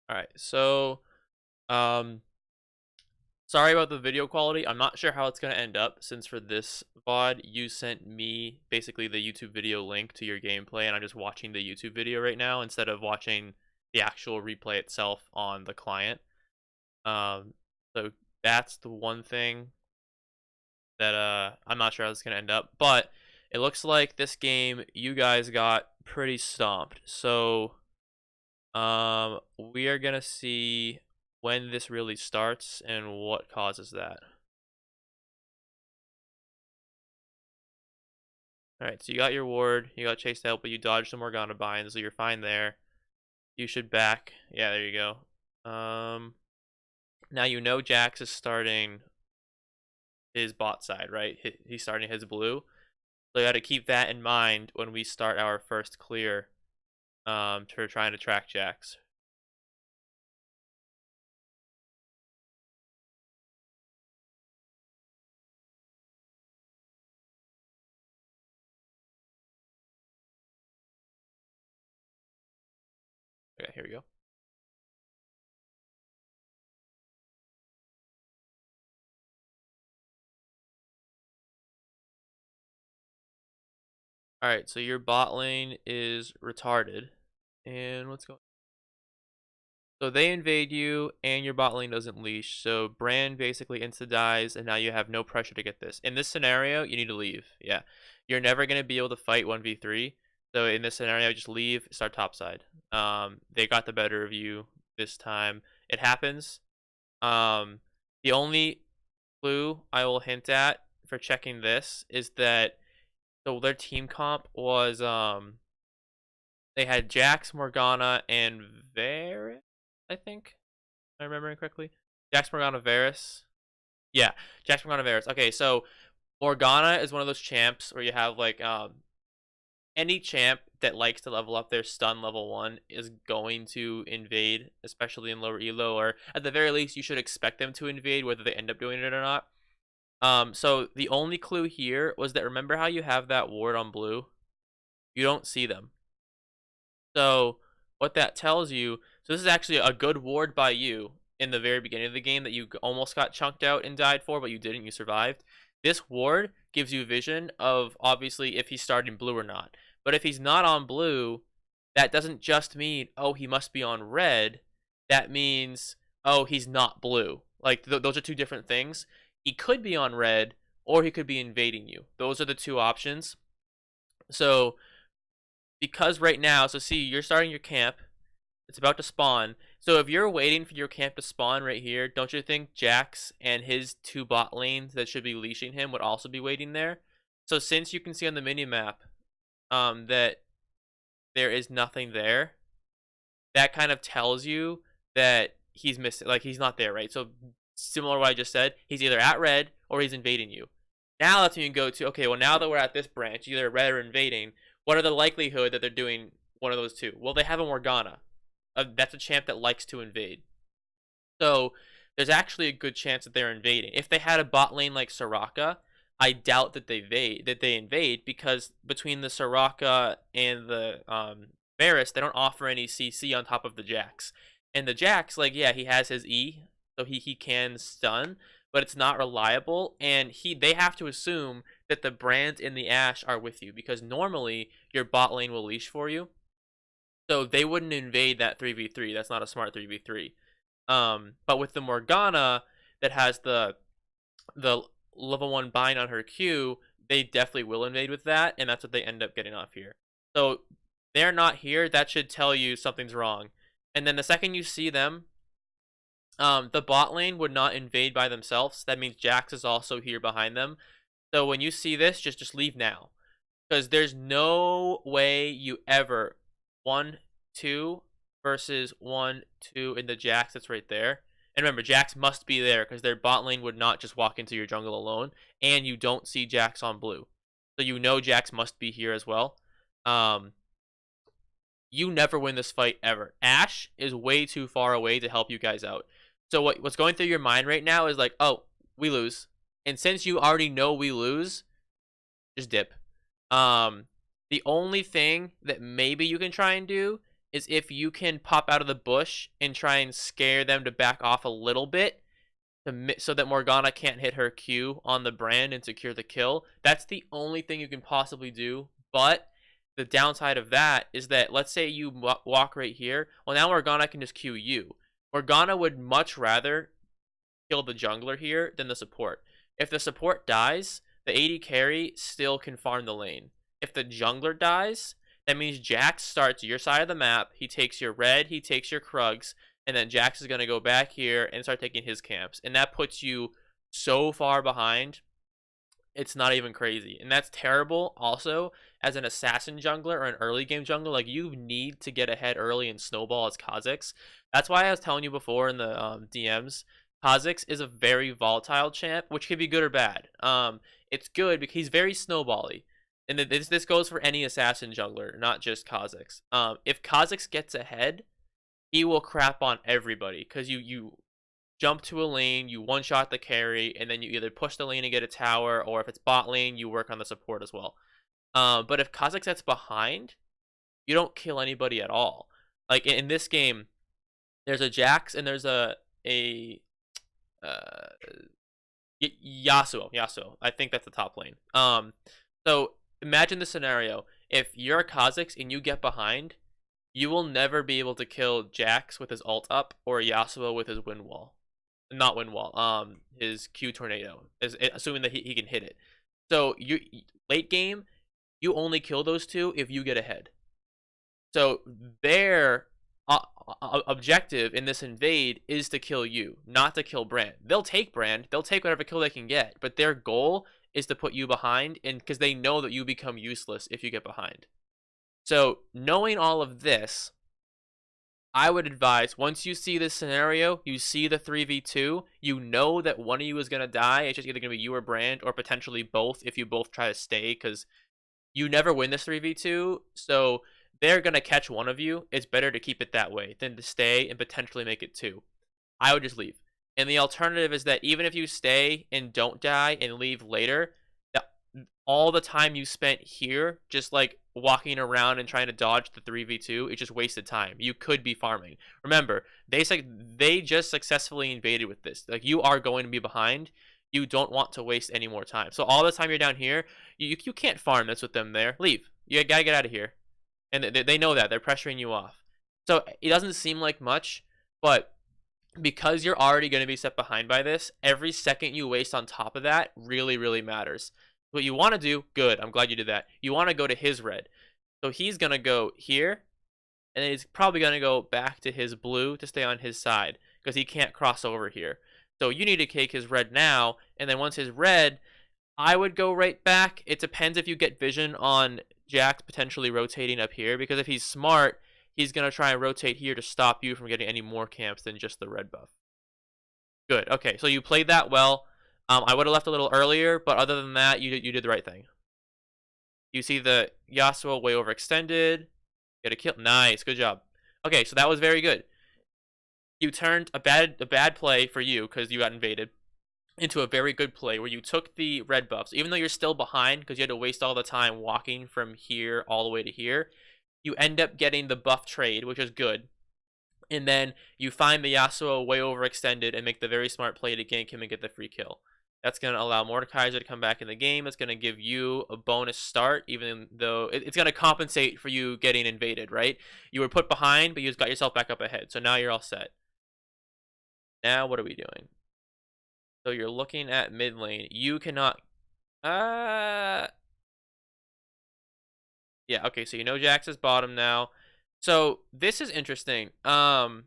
All right, so um, sorry about the video quality. I'm not sure how it's gonna end up since for this VOD you sent me basically the YouTube video link to your gameplay, and I'm just watching the YouTube video right now instead of watching the actual replay itself on the client. So that's the one thing that I'm not sure how it's gonna end up, but it looks like this game you guys got pretty stomped. So we are gonna see when this really starts and what causes that. Alright, so you got your ward, you got chased out, but you dodged the Morgana bind, so you're fine there. You should back. Yeah, there you go. Now you know Jax is starting his bot side, right? He's starting his blue. So you got to keep that in mind when we start our first clear to trying to track Jax. Okay, here we go. Alright, so your bot lane is retarded. And what's going on? So they invade you, and your bot lane doesn't leash. So Brand basically insta-dies, and now you have no pressure to get this. In this scenario, you need to leave. Yeah. You're never going to be able to fight 1v3. So in this scenario, just leave, start topside. They got the better of you this time. It happens. The only clue I will hint at for checking this is that so their team comp was they had Jax, Morgana, and Varus, I think. Am I remembering correctly? Jax, Morgana, Varus. Yeah, Jax, Morgana, Varus. Okay, so Morgana is one of those champs where you have like any champ that likes to level up their stun level 1 is going to invade, especially in lower elo, or at the very least you should expect them to invade whether they end up doing it or not. So the only clue here was that remember how you have that ward on blue? You don't see them. So what that tells you, so this is actually a good ward by you in the very beginning of the game that you almost got chunked out and died for, but you didn't, you survived. This ward gives you vision of obviously if he's starting blue or not. But if he's not on blue, that doesn't just mean, oh, he must be on red. That means, oh, he's not blue. Like, those are two different things. He could be on red, or he could be invading you. Those are the two options. So, because right now, so see, you're starting your camp. It's about to spawn. So if you're waiting for your camp to spawn right here, don't you think Jax and his two bot lanes that should be leashing him would also be waiting there? So since you can see on the minimap that there is nothing there, that kind of tells you that he's missing, like he's not there, right? So similar to what I just said, he's either at red or he's invading you. Now that's when you can go to, okay, well now that we're at this branch, either red or invading, what are the likelihood that they're doing one of those two? Well, they have a Morgana. That's a champ that likes to invade. So there's actually a good chance that they're invading. If they had a bot lane like Soraka, I doubt that they invade because between the Soraka and the Varus, they don't offer any CC on top of the Jax. And the Jax, like, yeah, he has his E, so he can stun, but it's not reliable, and they have to assume that the Brand and the Ashe are with you, because normally your bot lane will leash for you. So they wouldn't invade that 3v3. That's not a smart 3v3. But with the Morgana that has the level 1 bind on her Q, they definitely will invade with that, and that's what they end up getting off here. So they're not here. That should tell you something's wrong. And then the second you see them, the bot lane would not invade by themselves. That means Jax is also here behind them. So when you see this, just leave now. Because there's no way you ever 1-2 versus 1-2 in the Jax that's right there. And remember, Jax must be there because their bot lane would not just walk into your jungle alone. And you don't see Jax on blue. So you know Jax must be here as well. You never win this fight ever. Ashe is way too far away to help you guys out. So what's going through your mind right now is like, oh, we lose. And since you already know we lose, just dip. The only thing that maybe you can try and do is if you can pop out of the bush and try and scare them to back off a little bit so that Morgana can't hit her Q on the brand and secure the kill. That's the only thing you can possibly do. But the downside of that is that let's say you walk right here. Well, now Morgana can just Q you. Morgana would much rather kill the jungler here than the support. If the support dies, the AD carry still can farm the lane. If the jungler dies, that means Jax starts your side of the map. He takes your red, he takes your Krugs, and then Jax is going to go back here and start taking his camps. And that puts you so far behind, it's not even crazy. And that's terrible also as an assassin jungler or an early game jungler. Like, you need to get ahead early and snowball as Kha'Zix. That's why I was telling you before in the DMs, Kha'Zix is a very volatile champ, which can be good or bad. It's good because he's very snowbally. And this goes for any assassin jungler, not just Kha'Zix. If Kha'Zix gets ahead, he will crap on everybody because you jump to a lane, you one-shot the carry, and then you either push the lane and get a tower, or if it's bot lane, you work on the support as well. But if Kha'Zix gets behind, you don't kill anybody at all. Like in this game, there's a Jax and there's a Yasuo. I think that's the top lane. So imagine the scenario. If you're a Kha'Zix and you get behind, you will never be able to kill Jax with his ult up or Yasuo with his wind wall. Not wind wall, his Q tornado, assuming that he can hit it. So you late game, you only kill those two if you get ahead. So their objective in this invade is to kill you, not to kill Brand. They'll take Brand, they'll take whatever kill they can get, but their goal is to put you behind, and because they know that you become useless if you get behind. So knowing all of this, I would advise, once you see this scenario, you see the 3v2, you know that one of you is going to die. It's just either going to be you or Brand, or potentially both if you both try to stay, because you never win this 3v2, so they're going to catch one of you. It's better to keep it that way than to stay and potentially make it two. I would just leave. And the alternative is that even if you stay and don't die and leave later, all the time you spent here just like walking around and trying to dodge the 3v2, it's just wasted time. You could be farming. Remember, they just successfully invaded with this. Like, you are going to be behind. You don't want to waste any more time. So all the time you're down here, you can't farm this with them there. Leave. You gotta get out of here. And they know that. They're pressuring you off. So it doesn't seem like much, but because you're already going to be set behind by this, every second you waste on top of that really, really matters. What you want to do, good, I'm glad you did that. You want to go to his red. So he's going to go here, and then he's probably going to go back to his blue to stay on his side, because he can't cross over here. So you need to take his red now, and then once his red, I would go right back. It depends if you get vision on Jax potentially rotating up here, because if he's smart, he's going to try and rotate here to stop you from getting any more camps than just the red buff. Good, okay, so you played that well. I would have left a little earlier, but other than that, you did the right thing. You see the Yasuo way overextended. Get a kill. Nice, good job. Okay, so that was very good. You turned a bad play for you because you got invaded into a very good play where you took the red buffs. Even though you're still behind because you had to waste all the time walking from here all the way to here, you end up getting the buff trade, which is good. And then you find the Yasuo way overextended and make the very smart play to gank him and get the free kill. That's going to allow Mordekaiser to come back in the game. It's going to give you a bonus start, even though it's going to compensate for you getting invaded, right? You were put behind, but you just got yourself back up ahead. So now you're all set. Now what are we doing? So you're looking at mid lane. You cannot... Yeah, okay, so you know Jax is bottom now. So this is interesting. Ooh,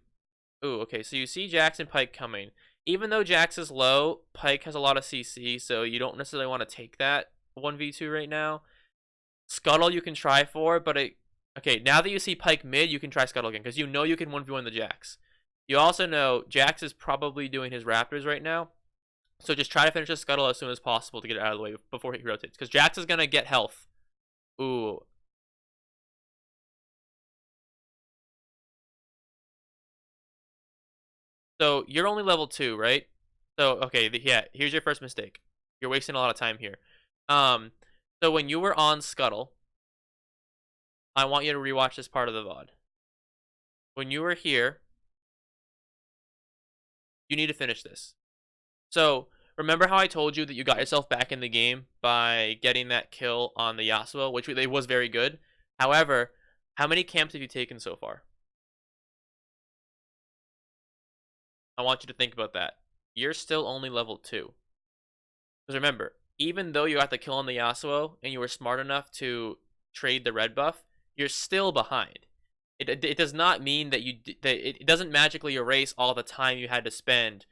okay, so you see Jax and Pyke coming. Even though Jax is low, Pyke has a lot of CC, so you don't necessarily want to take that 1v2 right now. Scuttle you can try for, but okay, now that you see Pyke mid, you can try Scuttle again, because you know you can 1v1 the Jax. You also know Jax is probably doing his Raptors right now, so just try to finish the Scuttle as soon as possible to get it out of the way before he rotates, because Jax is going to get health. Ooh. So you're only level 2, right? So, okay, yeah, here's your first mistake. You're wasting a lot of time here. So when you were on Scuttle, I want you to rewatch this part of the VOD. when you were here, you need to finish this. So, remember how I told you that you got yourself back in the game by getting that kill on the Yasuo, which it was very good. However, how many camps have you taken so far? I want you to think about that. You're still only level 2. Because remember, even though you got the kill on the Yasuo and you were smart enough to trade the red buff, you're still behind. It does not mean that it doesn't magically erase all the time you had to spend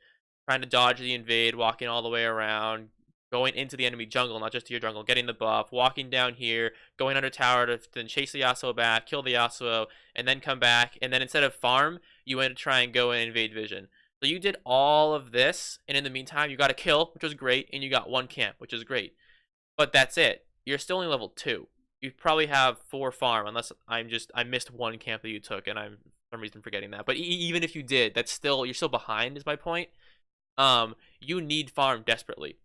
trying to dodge the invade, walking all the way around, going into the enemy jungle, not just to your jungle, getting the buff, walking down here, going under tower to then chase the Yasuo back, kill the Yasuo, and then come back, and then instead of farm, you went to try and go and invade vision. So you did all of this, and in the meantime, you got a kill, which was great, and you got 1 camp, which is great. But that's it. You're still only level 2. You probably have 4 farm, unless I missed 1 camp that you took, and I'm for some reason forgetting that. But even if you did, that's still, you're still behind, is my point. You need farm desperately.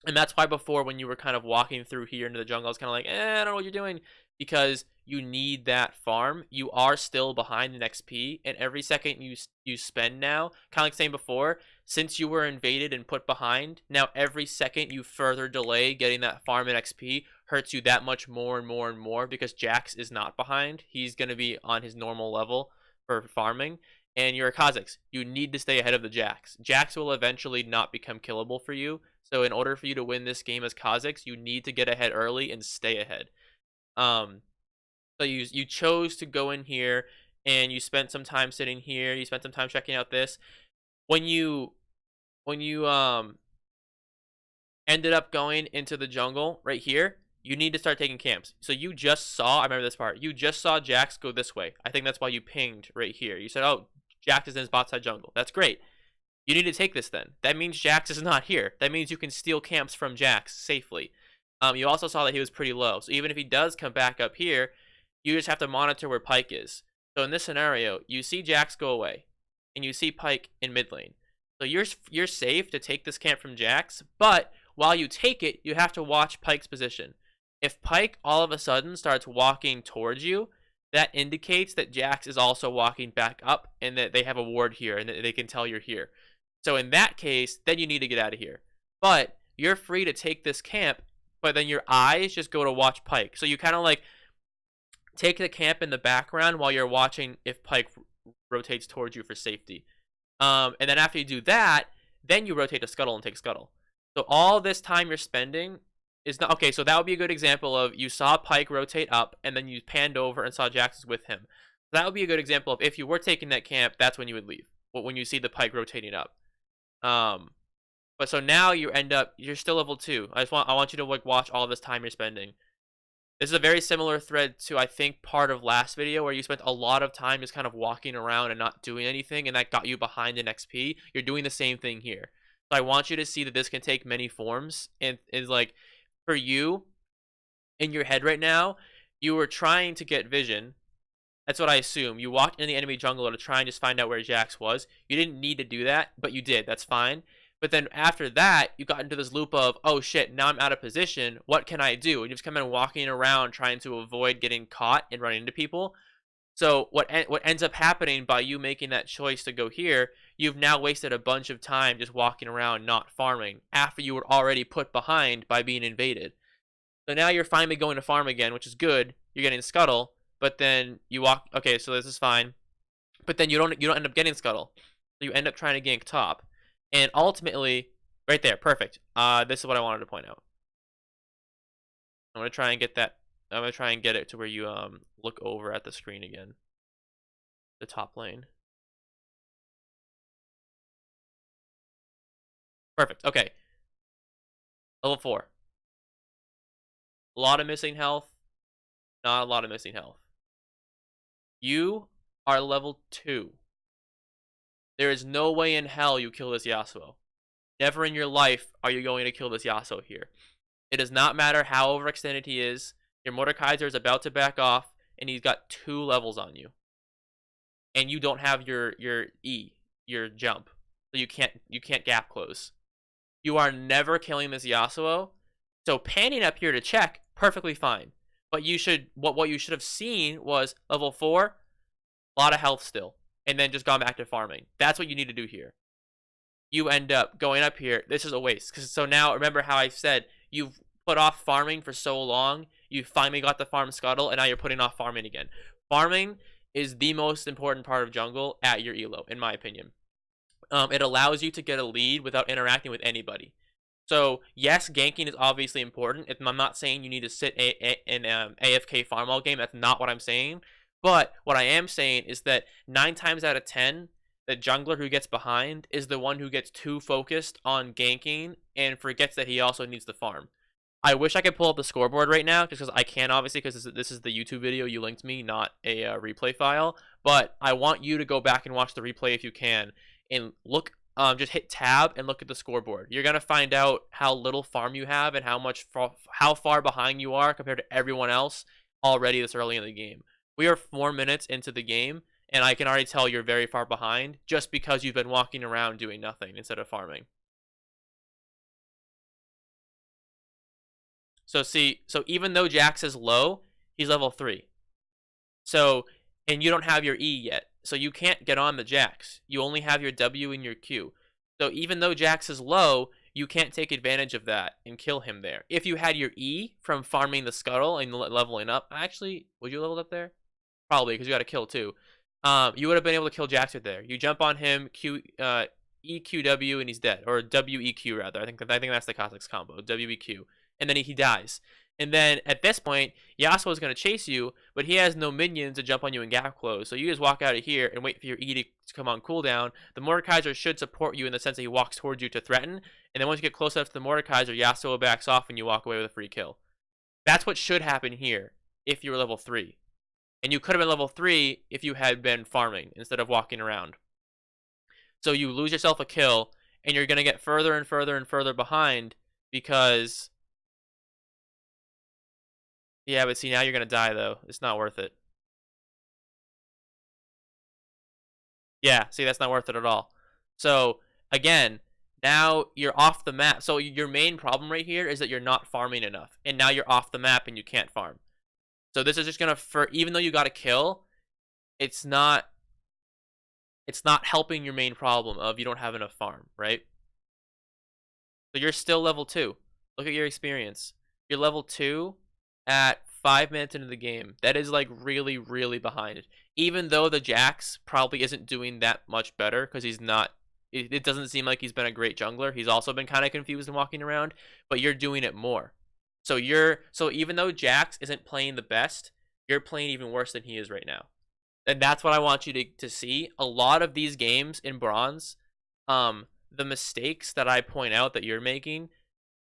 And that's why before, when you were kind of walking through here into the jungle, I was kind of like, I don't know what you're doing. Because you need that farm. You are still behind in XP. And every second you spend now, kind of like saying before, since you were invaded and put behind, now every second you further delay getting that farm in XP hurts you that much more and more and more, because Jax is not behind. He's going to be on his normal level for farming. And you're a Kha'Zix. You need to stay ahead of the Jax. Jax will eventually not become killable for you. So in order for you to win this game as Kha'Zix, you need to get ahead early and stay ahead. So you chose to go in here, and you spent some time sitting here. You spent some time checking out this. When you ended up going into the jungle right here, you need to start taking camps. So you just saw, I remember this part, you just saw Jax go this way. I think that's why you pinged right here. You said, oh, Jax is in his bot side jungle. That's great. You need to take this then. That means Jax is not here. That means you can steal camps from Jax safely. You also saw that he was pretty low. So even if he does come back up here, you just have to monitor where Pyke is. So in this scenario, you see Jax go away, and you see Pyke in mid lane. So you're safe to take this camp from Jax, but while you take it, you have to watch Pyke's position. If Pyke all of a sudden starts walking towards you, that indicates that Jax is also walking back up, and that they have a ward here, and that they can tell you're here. So in that case, then you need to get out of here. But you're free to take this camp, but then your eyes just go to watch Pyke. So you kind of like take the camp in the background while you're watching if Pyke rotates towards you for safety. And then after you do that, then you rotate to Scuttle and take Scuttle. So all this time you're spending is not... Okay, so that would be a good example of you saw Pyke rotate up, and then you panned over and saw Jax with him. That would be a good example of if you were taking that camp, that's when you would leave. When you see the Pyke rotating up. But so now you're still level 2. I want you to like watch all this time you're spending. This is a very similar thread to, I think, part of last video where you spent a lot of time just kind of walking around and not doing anything, and that got you behind in XP. You're doing the same thing here. So I want you to see that this can take many forms, and is like, for you, in your head right now, you were trying to get vision. That's what I assume. You walked in the enemy jungle to try and just find out where Jax was. You didn't need to do that, but you did. That's fine. But then after that, you got into this loop of, oh shit, now I'm out of position. What can I do? And you just come in walking around trying to avoid getting caught and running into people. So what ends up happening by you making that choice to go here, you've now wasted a bunch of time just walking around not farming after you were already put behind by being invaded. So now you're finally going to farm again, which is good. You're getting Scuttle, but then you walk... Okay, so this is fine. But then you don't end up getting Scuttle. So you end up trying to gank top. And ultimately, right there, perfect. This is what I wanted to point out. I'm gonna try and get that. I'm gonna try and get it to where you look over at the screen again. The top lane. Perfect. Okay. Level 4. A lot of missing health. Not a lot of missing health. You are level 2. There is no way in hell you kill this Yasuo. Never in your life are you going to kill this Yasuo here. It does not matter how overextended he is. Your Mordekaiser is about to back off, and he's got 2 levels on you. And you don't have your E, your jump. So you can't gap close. You are never killing this Yasuo. So panning up here to check, perfectly fine. But what you should have seen was level 4. a lot of health still, and then just gone back to farming. That's what you need to do here. You end up going up here. This is a waste. So now remember how I said you've put off farming for so long. You finally got the farm scuttle, and now you're putting off farming again. Farming is the most important part of jungle at your elo, in my opinion. It allows you to get a lead without interacting with anybody. So yes, ganking is obviously important. I'm not saying you need to sit in AFK farm all game. That's not what I'm saying. But what I am saying is that 9 times out of 10, the jungler who gets behind is the one who gets too focused on ganking and forgets that he also needs to farm. I wish I could pull up the scoreboard right now, just because I can't, obviously, because this is the YouTube video you linked me, not a replay file. But I want you to go back and watch the replay if you can, and look. Just hit tab and look at the scoreboard. You're gonna find out how little farm you have and how far behind you are compared to everyone else already this early in the game. We are 4 minutes into the game, and I can already tell you're very far behind just because you've been walking around doing nothing instead of farming. So see, so even though Jax is low, he's level 3. So, and you don't have your E yet. So you can't get on the Jax. You only have your W and your Q. So even though Jax is low, you can't take advantage of that and kill him there. If you had your E from farming the scuttle and leveling up, actually, would you level up there? Probably, because you got to kill too. You would have been able to kill Jax right there. You jump on him, EQW, and he's dead. Or WEQ, rather. I think that's the Kha'Zix combo, WEQ. And then he dies. And then at this point, Yasuo is going to chase you, but he has no minions to jump on you in gap close. So you just walk out of here and wait for your E to come on cooldown. The Mordekaiser should support you in the sense that he walks towards you to threaten. And then once you get close enough to the Mordekaiser, Yasuo backs off and you walk away with a free kill. That's what should happen here if you were level 3. And you could have been level 3 if you had been farming instead of walking around. So you lose yourself a kill, and you're going to get further and further and further behind because... Yeah, but see, now you're going to die, though. It's not worth it. Yeah, see, that's not worth it at all. So, again, now you're off the map. So your main problem right here is that you're not farming enough. And now you're off the map and you can't farm. So this is just going to, even though you got a kill, it's not helping your main problem of you don't have enough farm, right? So you're still level 2. Look at your experience. You're level 2 at 5 minutes into the game. That is like really, really behind. Even though the Jax probably isn't doing that much better because he's not, it doesn't seem like he's been a great jungler. He's also been kind of confused and walking around, but you're doing it more. So even though Jax isn't playing the best, you're playing even worse than he is right now. And that's what I want you to see. A lot of these games in Bronze, the mistakes that I point out that you're making,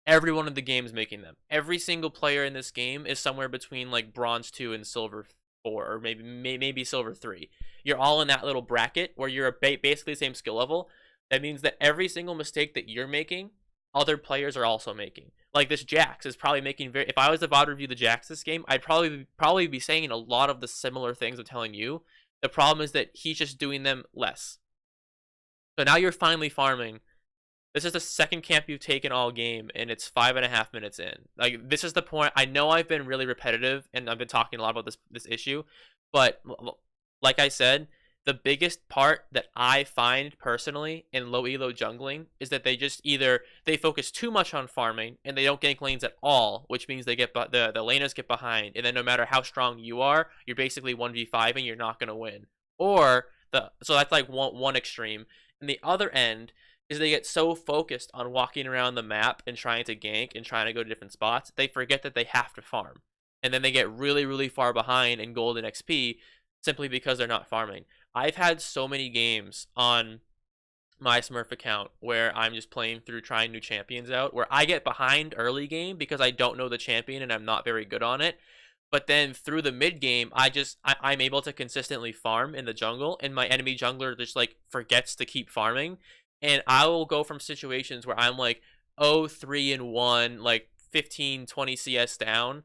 every one of the games making them. Every single player in this game is somewhere between like Bronze 2 and Silver 4, or maybe Silver 3. You're all in that little bracket where you're basically the same skill level. That means that every single mistake that you're making, other players are also making. Like this Jax is probably making very... If I was to VOD review the Jax this game, I'd probably be saying a lot of the similar things I'm telling you. The problem is that he's just doing them less. So now you're finally farming. This is the second camp you've taken all game, and it's 5.5 minutes in. Like, this is the point. I know I've been really repetitive, and I've been talking a lot about this issue, but like I said, the biggest part that I find personally in low elo jungling is that they just they focus too much on farming and they don't gank lanes at all, which means they get the laners get behind, and then no matter how strong you are, you're basically 1v5 and you're not going to win. Or so that's like one extreme. And the other end is they get so focused on walking around the map and trying to gank and trying to go to different spots, they forget that they have to farm. And then they get really, really far behind in gold and XP simply because they're not farming. I've had so many games on my Smurf account where I'm just playing through trying new champions out, where I get behind early game because I don't know the champion and I'm not very good on it. But then through the mid game, I'm able to consistently farm in the jungle, and my enemy jungler just like forgets to keep farming. And I will go from situations where I'm like 0-3-1, like 15-20 CS down,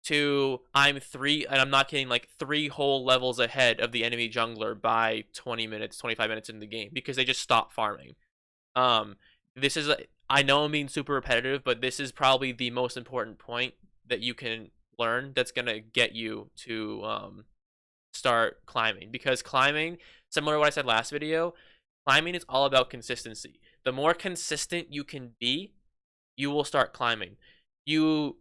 to I'm 3, and I'm not kidding, like 3 whole levels ahead of the enemy jungler by 20 minutes, 25 minutes into the game because they just stop farming. This is, I know I'm being super repetitive, but this is probably the most important point that you can learn that's gonna get you to start climbing, because climbing, similar to what I said last video, climbing is all about consistency. The more consistent you can be, you will start climbing. You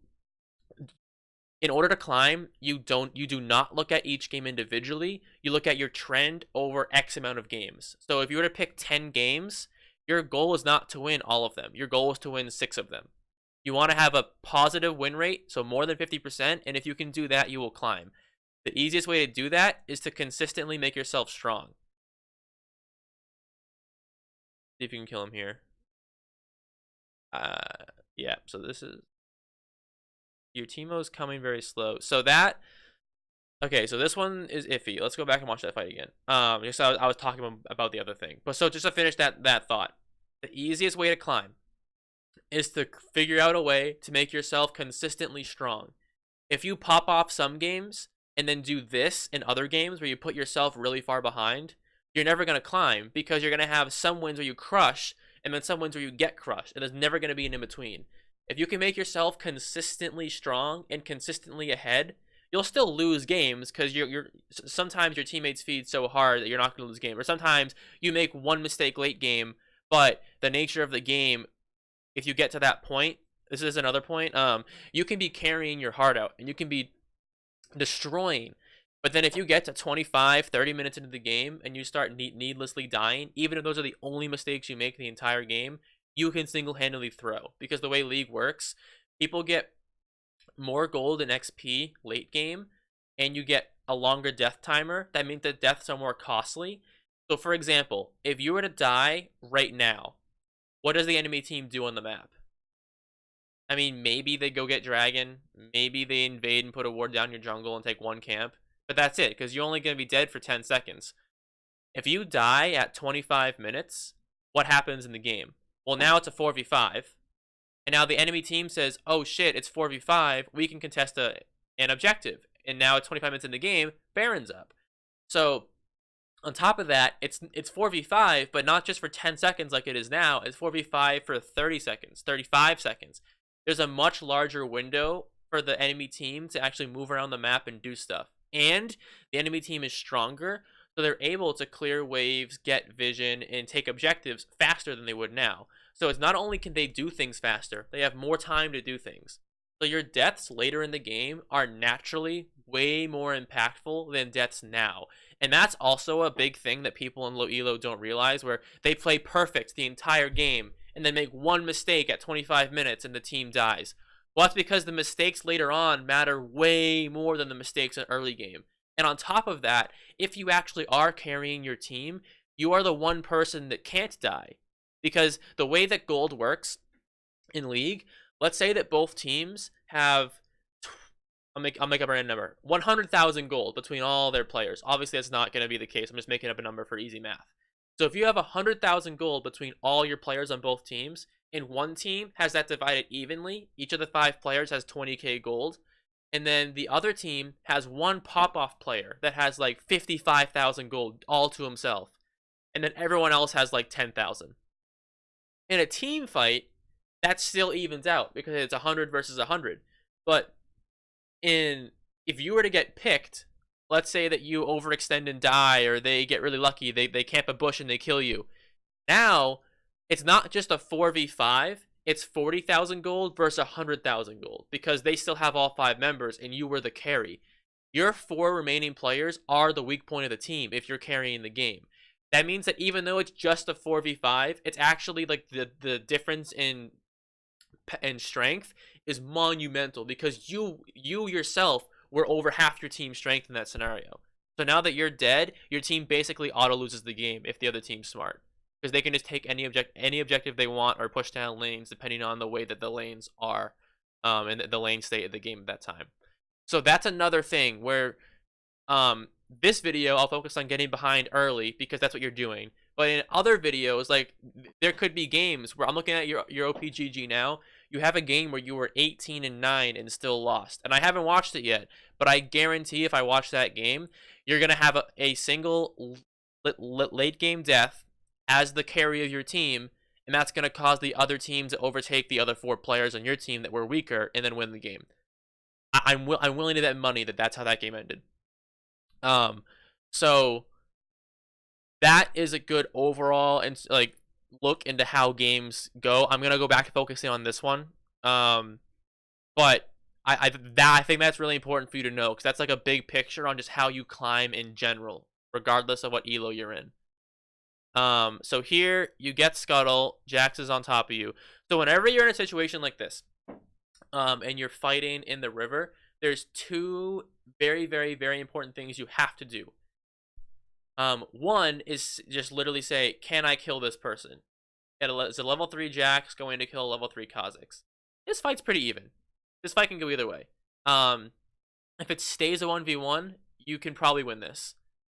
In order to climb, you do not look at each game individually. You look at your trend over X amount of games. So if you were to pick 10 games, your goal is not to win all of them. Your goal is to win 6 of them. You want to have a positive win rate, so more than 50%, and if you can do that, you will climb. The easiest way to do that is to consistently make yourself strong. See if you can kill him here. Yeah, so this is... Your Teemo's coming very slow. So that... Okay, so this one is iffy. Let's go back and watch that fight again. Just I was talking about the other thing. But so just to finish that thought. The easiest way to climb is to figure out a way to make yourself consistently strong. If you pop off some games and then do this in other games where you put yourself really far behind, you're never going to climb, because you're going to have some wins where you crush and then some wins where you get crushed, and there's never going to be an in-between. If you can make yourself consistently strong and consistently ahead, you'll still lose games, because sometimes your teammates feed so hard that you're not going to lose game. Or sometimes you make one mistake late game, but the nature of the game, if you get to that point, this is another point, you can be carrying your heart out and you can be destroying. But then if you get to 25, 30 minutes into the game and you start needlessly dying, even if those are the only mistakes you make the entire game, you can single-handedly throw. Because the way League works, people get more gold and XP late game, and you get a longer death timer. That means that deaths are more costly. So for example, if you were to die right now, what does the enemy team do on the map? I mean, maybe they go get Dragon, maybe they invade and put a ward down your jungle and take one camp, but that's it, because you're only going to be dead for 10 seconds. If you die at 25 minutes, what happens in the game? Well, now it's a 4v5, and now the enemy team says, oh shit, it's 4v5, we can contest an objective, and now it's 25 minutes in the game, Baron's up. So, on top of that, it's 4v5, but not just for 10 seconds like it is now, it's 4v5 for 30 seconds, 35 seconds. There's a much larger window for the enemy team to actually move around the map and do stuff. And the enemy team is stronger, so they're able to clear waves, get vision, and take objectives faster than they would now. So it's not only can they do things faster, they have more time to do things. So your deaths later in the game are naturally way more impactful than deaths now. And that's also a big thing that people in low elo don't realize, where they play perfect the entire game and then make one mistake at 25 minutes and the team dies. Well, that's because the mistakes later on matter way more than the mistakes in early game. And on top of that, if you actually are carrying your team, you are the one person that can't die. Because the way that gold works in League, let's say that both teams have, I'll make up a random number, 100,000 gold between all their players. Obviously, that's not going to be the case. I'm just making up a number for easy math. So if you have 100,000 gold between all your players on both teams, and one team has that divided evenly, each of the 5 players has 20k gold, and then the other team has one pop-off player that has like 55,000 gold all to himself, and then everyone else has like 10,000. In a team fight, that still evens out because it's 100 versus 100. But if you were to get picked, let's say that you overextend and die, or they get really lucky, they camp a bush and they kill you. Now, it's not just a 4v5, it's 40,000 gold versus 100,000 gold, because they still have all 5 members and you were the carry. Your 4 remaining players are the weak point of the team if you're carrying the game. That means that even though it's just a 4v5, it's actually like the difference in strength is monumental, because you yourself were over half your team's strength in that scenario. So now that you're dead, your team basically auto loses the game if the other team's smart, because they can just take any objective they want or push down lanes depending on the way that the lanes are, and the lane state of the game at that time. So that's another thing where this video I'll focus on getting behind early, because that's what you're doing. But in other videos, like, there could be games where I'm looking at your OPGG now. You have a game where you were 18-9 and still lost, and I haven't watched it yet, but I guarantee if I watch that game, you're gonna have a single late game death as the carry of your team, and that's gonna cause the other team to overtake the other 4 players on your team that were weaker and then win the game. I'm willing to bet money that that's how that game ended. Um, so that is a good overall and like look into how games go. I'm gonna go back to focusing on this one. Um, but I think that's really important for you to know because that's like a big picture on just how you climb in general, regardless of what elo you're in. So here you get Scuttle, Jax is on top of you. So whenever you're in a situation like this, and you're fighting in the river, there's two very, very, very important things you have to do. One is just literally say, can I kill this person? It's a level 3 Jax going to kill a level 3 Kha'Zix. This fight's pretty even. This fight can go either way. If it stays a 1v1, you can probably win this.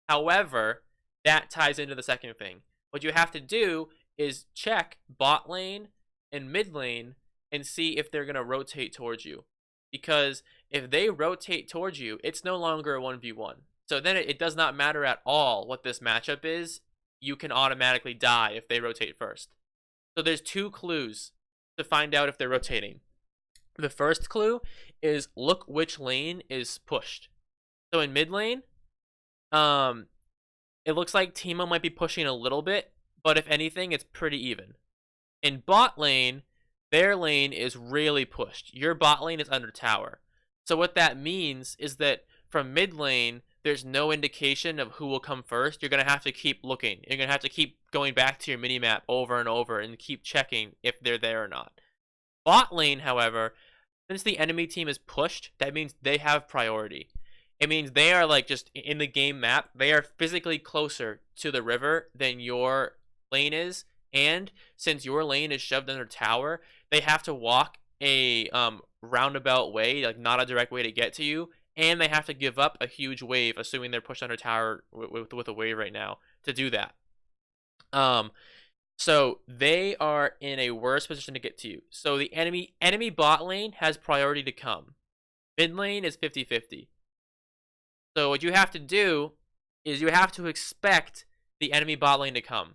However, that ties into the second thing. What you have to do is check bot lane and mid lane and see if they're going to rotate towards you. Because if they rotate towards you, it's no longer a 1v1. So then it does not matter at all what this matchup is. You can automatically die if they rotate first. So there's two clues to find out if they're rotating. The first clue is look which lane is pushed. So in mid lane, it looks like Teemo might be pushing a little bit, but if anything, it's pretty even. In bot lane, their lane is really pushed. Your bot lane is under tower. So what that means is that from mid lane, there's no indication of who will come first. You're going to have to keep looking. You're going to have to keep going back to your minimap over and over and keep checking if they're there or not. Bot lane, however, since the enemy team is pushed, that means they have priority. It means they are like just in the game map, they are physically closer to the river than your lane is. And since your lane is shoved under tower, they have to walk a roundabout way, like not a direct way to get to you. And they have to give up a huge wave, assuming they're pushed under tower with a wave right now, to do that. So they are in a worse position to get to you. So the enemy bot lane has priority to come. Mid lane is 50-50. So what you have to do is you have to expect the enemy bot lane to come.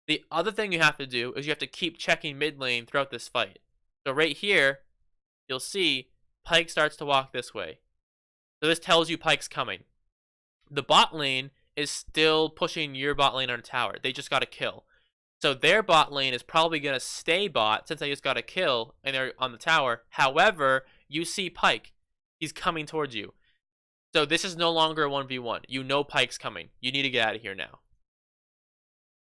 The other thing you have to do is you have to keep checking mid lane throughout this fight. So right here, you'll see Pyke starts to walk this way. So this tells you Pyke's coming. The bot lane is still pushing your bot lane on a tower. They just got a kill. So their bot lane is probably going to stay bot since they just got a kill and they're on the tower. However, you see Pyke. He's coming towards you. So this is no longer a 1v1. You know Pyke's coming. You need to get out of here now.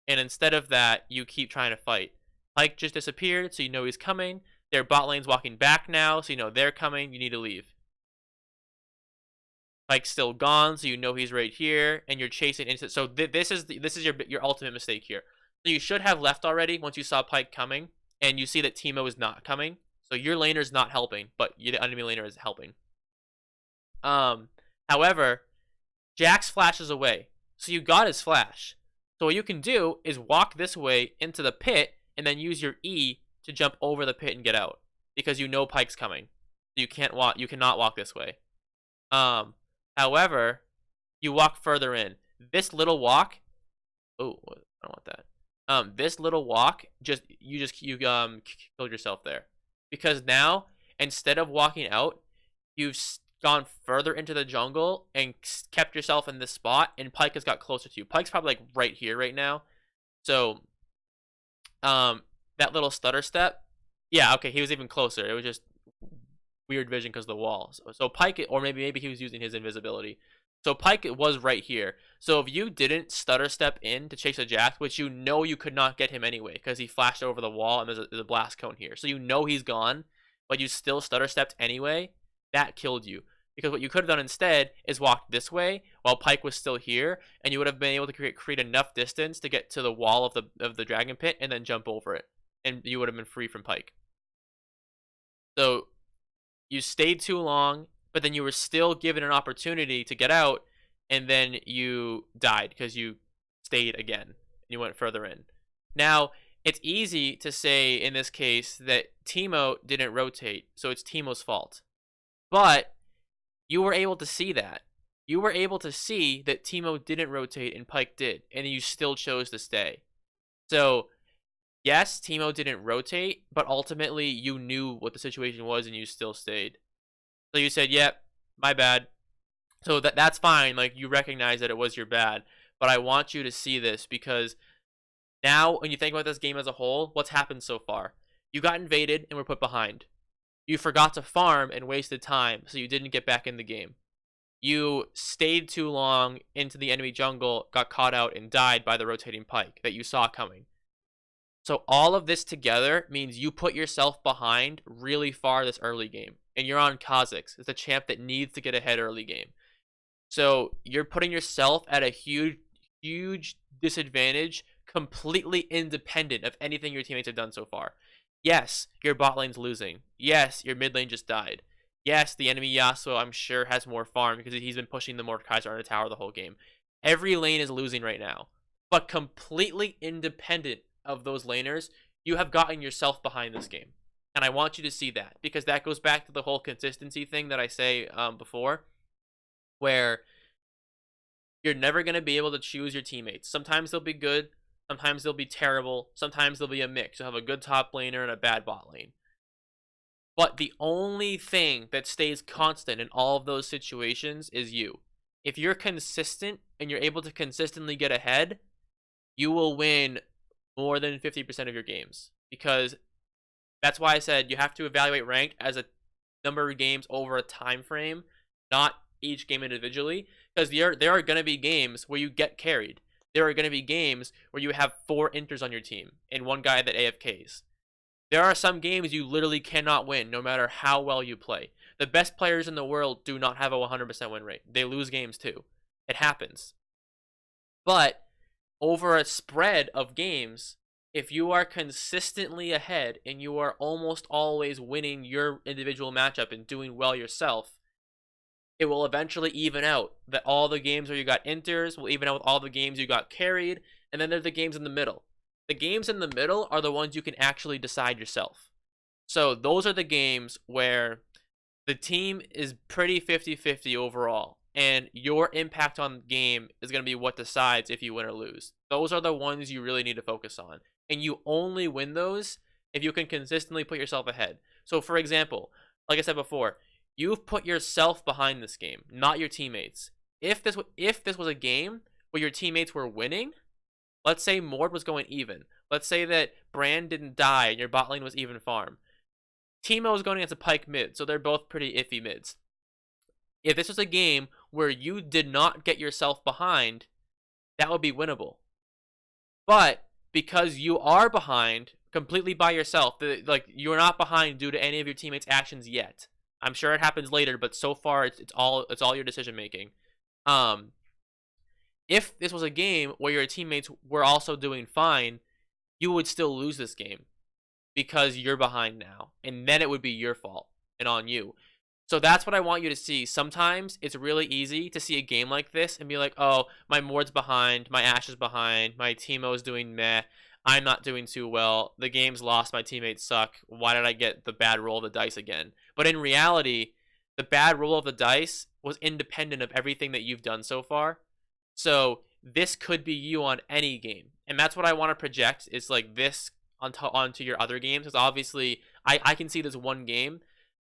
And instead of that, you keep trying to fight. Pyke just disappeared, so you know he's coming. Their bot lane's walking back now, so you know they're coming. You need to leave. Pyke's still gone, so you know he's right here, and you're chasing into. So this is your ultimate mistake here. So you should have left already once you saw Pyke coming, and you see that Teemo is not coming. So your laner's not helping, but the enemy laner is helping. However, Jax flashes away, so you got his flash. So what you can do is walk this way into the pit, and then use your E to jump over the pit and get out, because you know Pyke's coming. You can't walk. You cannot walk this way. However, you walk further in. This little walk. Oh, I don't want that. This little walk, you killed yourself there, because now instead of walking out, you've gone further into the jungle and kept yourself in this spot, and Pyke has got closer to you. Pyke's probably like right here right now. So, that little stutter step, yeah, okay, he was even closer. It was just weird vision because of the wall. So Pyke, or maybe he was using his invisibility. So Pyke was right here. So if you didn't stutter step in to chase a Jax, which you know you could not get him anyway because he flashed over the wall and there's a blast cone here. So you know he's gone, but you still stutter stepped anyway, that killed you. Because what you could have done instead is walked this way while Pyke was still here, and you would have been able to create enough distance to get to the wall of the dragon pit and then jump over it. And you would have been free from Pyke. So you stayed too long, but then you were still given an opportunity to get out, and then you died because you stayed again. You went further in. Now, it's easy to say in this case that Teemo didn't rotate, so it's Teemo's fault. But you were able to see that. You were able to see that Teemo didn't rotate and Pyke did, and you still chose to stay. So, yes, Teemo didn't rotate, but ultimately you knew what the situation was and you still stayed. So you said, yep, my bad. So that's fine. Like, you recognize that it was your bad, but I want you to see this because now when you think about this game as a whole, what's happened so far? You got invaded and were put behind. You forgot to farm and wasted time, so you didn't get back in the game. You stayed too long into the enemy jungle, got caught out, and died by the rotating pike that you saw coming. So all of this together means you put yourself behind really far this early game. And you're on Kha'Zix. It's a champ that needs to get ahead early game. So you're putting yourself at a huge disadvantage, completely independent of anything your teammates have done so far. Yes, your bot lane's losing. Yes, your mid lane just died. Yes, the enemy Yasuo, I'm sure, has more farm because he's been pushing the Mordekaiser on the tower the whole game. Every lane is losing right now. But completely independent of those laners, you have gotten yourself behind this game. And I want you to see that, because that goes back to the whole consistency thing that I say before, where you're never going to be able to choose your teammates. Sometimes they'll be good, sometimes they'll be terrible, sometimes they'll be a mix. You'll have a good top laner and a bad bot lane. But the only thing that stays constant in all of those situations is you. If you're consistent and you're able to consistently get ahead, you will win more than 50% of your games. Because that's why I said you have to evaluate ranked as a number of games over a time frame, not each game individually. Because there are going to be games where you get carried. There are going to be games where you have 4 inters on your team and one guy that AFKs. There are some games you literally cannot win, no matter how well you play. The best players in the world do not have a 100% win rate. They lose games too. It happens. But over a spread of games, if you are consistently ahead and you are almost always winning your individual matchup and doing well yourself, it will eventually even out. That all the games where you got inters will even out with all the games you got carried, and then there's the games in the middle. The games in the middle are the ones you can actually decide yourself. So those are the games where the team is pretty 50-50 overall, and your impact on the game is going to be what decides if you win or lose. Those are the ones you really need to focus on, and you only win those if you can consistently put yourself ahead. So for example, like I said before, you've put yourself behind this game, not your teammates. If this was a game where your teammates were winning, let's say Mord was going even. Let's say that Brand didn't die and your bot lane was even farm. Teemo was going against a Pyke mid, so they're both pretty iffy mids. If this was a game where you did not get yourself behind, that would be winnable. But because you are behind completely by yourself, like, you're not behind due to any of your teammates' actions yet. I'm sure it happens later, but so far it's all your decision making. If this was a game where your teammates were also doing fine, you would still lose this game because you're behind now, and then it would be your fault and on you. So that's what I want you to see. Sometimes it's really easy to see a game like this and be like, oh, my Mord's behind, my Ashe is behind, my Teemo's doing meh, I'm not doing too well, the game's lost, my teammates suck, why did I get the bad roll of the dice again? But in reality, the bad roll of the dice was independent of everything that you've done so far. So this could be you on any game. And that's what I want to project, is like this onto your other games. Because obviously, I can see this one game,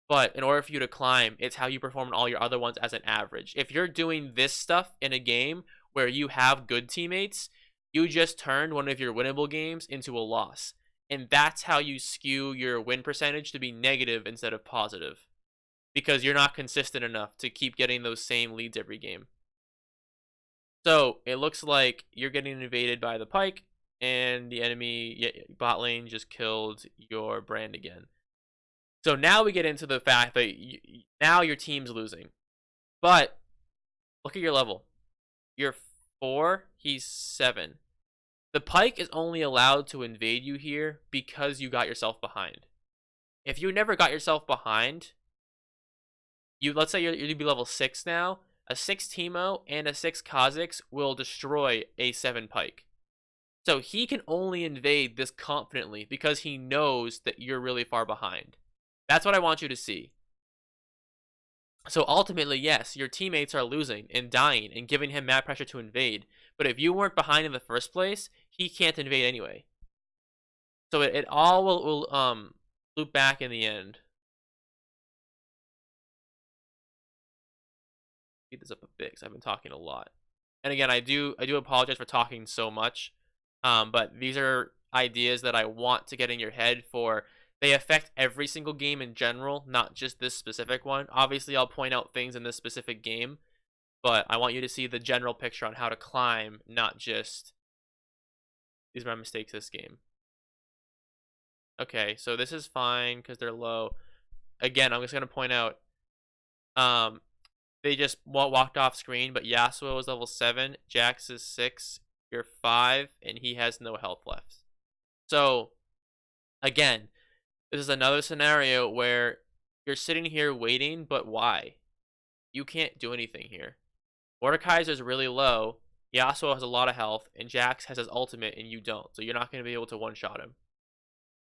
but in order for you to climb, it's how you perform in all your other ones as an average. If you're doing this stuff in a game where you have good teammates, you just turned one of your winnable games into a loss. And that's how you skew your win percentage to be negative instead of positive. Because you're not consistent enough to keep getting those same leads every game. So it looks like you're getting invaded by the Pyke, and the enemy bot lane just killed your Brand again. So now we get into the fact that now your team's losing. But look at your level. You're 4, he's 7. The Pyke is only allowed to invade you here because you got yourself behind. If you never got yourself behind, let's say you'd be level 6 now, a 6 Teemo and a 6 Kha'Zix will destroy a 7 Pyke. So he can only invade this confidently because he knows that you're really far behind. That's what I want you to see. So ultimately, yes, your teammates are losing and dying and giving him mad pressure to invade. But if you weren't behind in the first place, he can't invade anyway. So it all will loop back in the end. speed this up a bit because I've been talking a lot. And again, I do apologize for talking so much. But these are ideas that I want to get in your head for. They affect every single game in general, not just this specific one. Obviously, I'll point out things in this specific game, but I want you to see the general picture on how to climb, not just these are my mistakes this game. Okay, so this is fine because they're low. Again, I'm just gonna point out, they just walked off screen, but Yasuo is level 7, Jax is 6, you're 5, and he has no health left. So, again, this is another scenario where you're sitting here waiting, but why? You can't do anything here. Mordekaiser's really low, Yasuo has a lot of health, and Jax has his ultimate, and you don't. So you're not going to be able to one-shot him.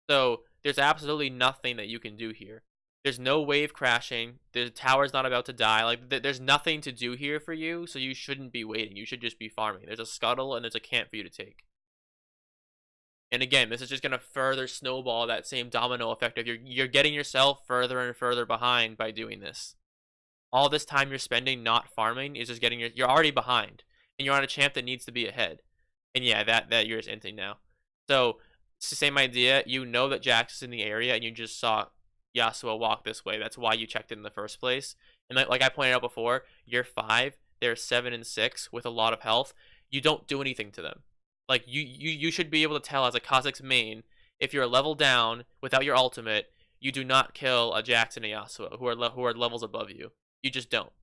So there's absolutely nothing that you can do here. There's no wave crashing. The tower's not about to die. Like, there's nothing to do here for you, so you shouldn't be waiting. You should just be farming. There's a scuttle, and there's a camp for you to take. And again, this is just going to further snowball that same domino effect of you're getting yourself further and further behind by doing this. All this time you're spending not farming is just getting you're already behind. And you're on a champ that needs to be ahead. And yeah, that you're just inting now. So, it's the same idea. You know that Jax is in the area, and you just saw Yasuo walk this way. That's why you checked in the first place. And like I pointed out before, you're 5, they're 7 and 6 with a lot of health. You don't do anything to them. Like, you should be able to tell as a Kha'Zix main, if you're a level down without your ultimate, you do not kill a Jax and a Yasuo who are levels above you. You just don't.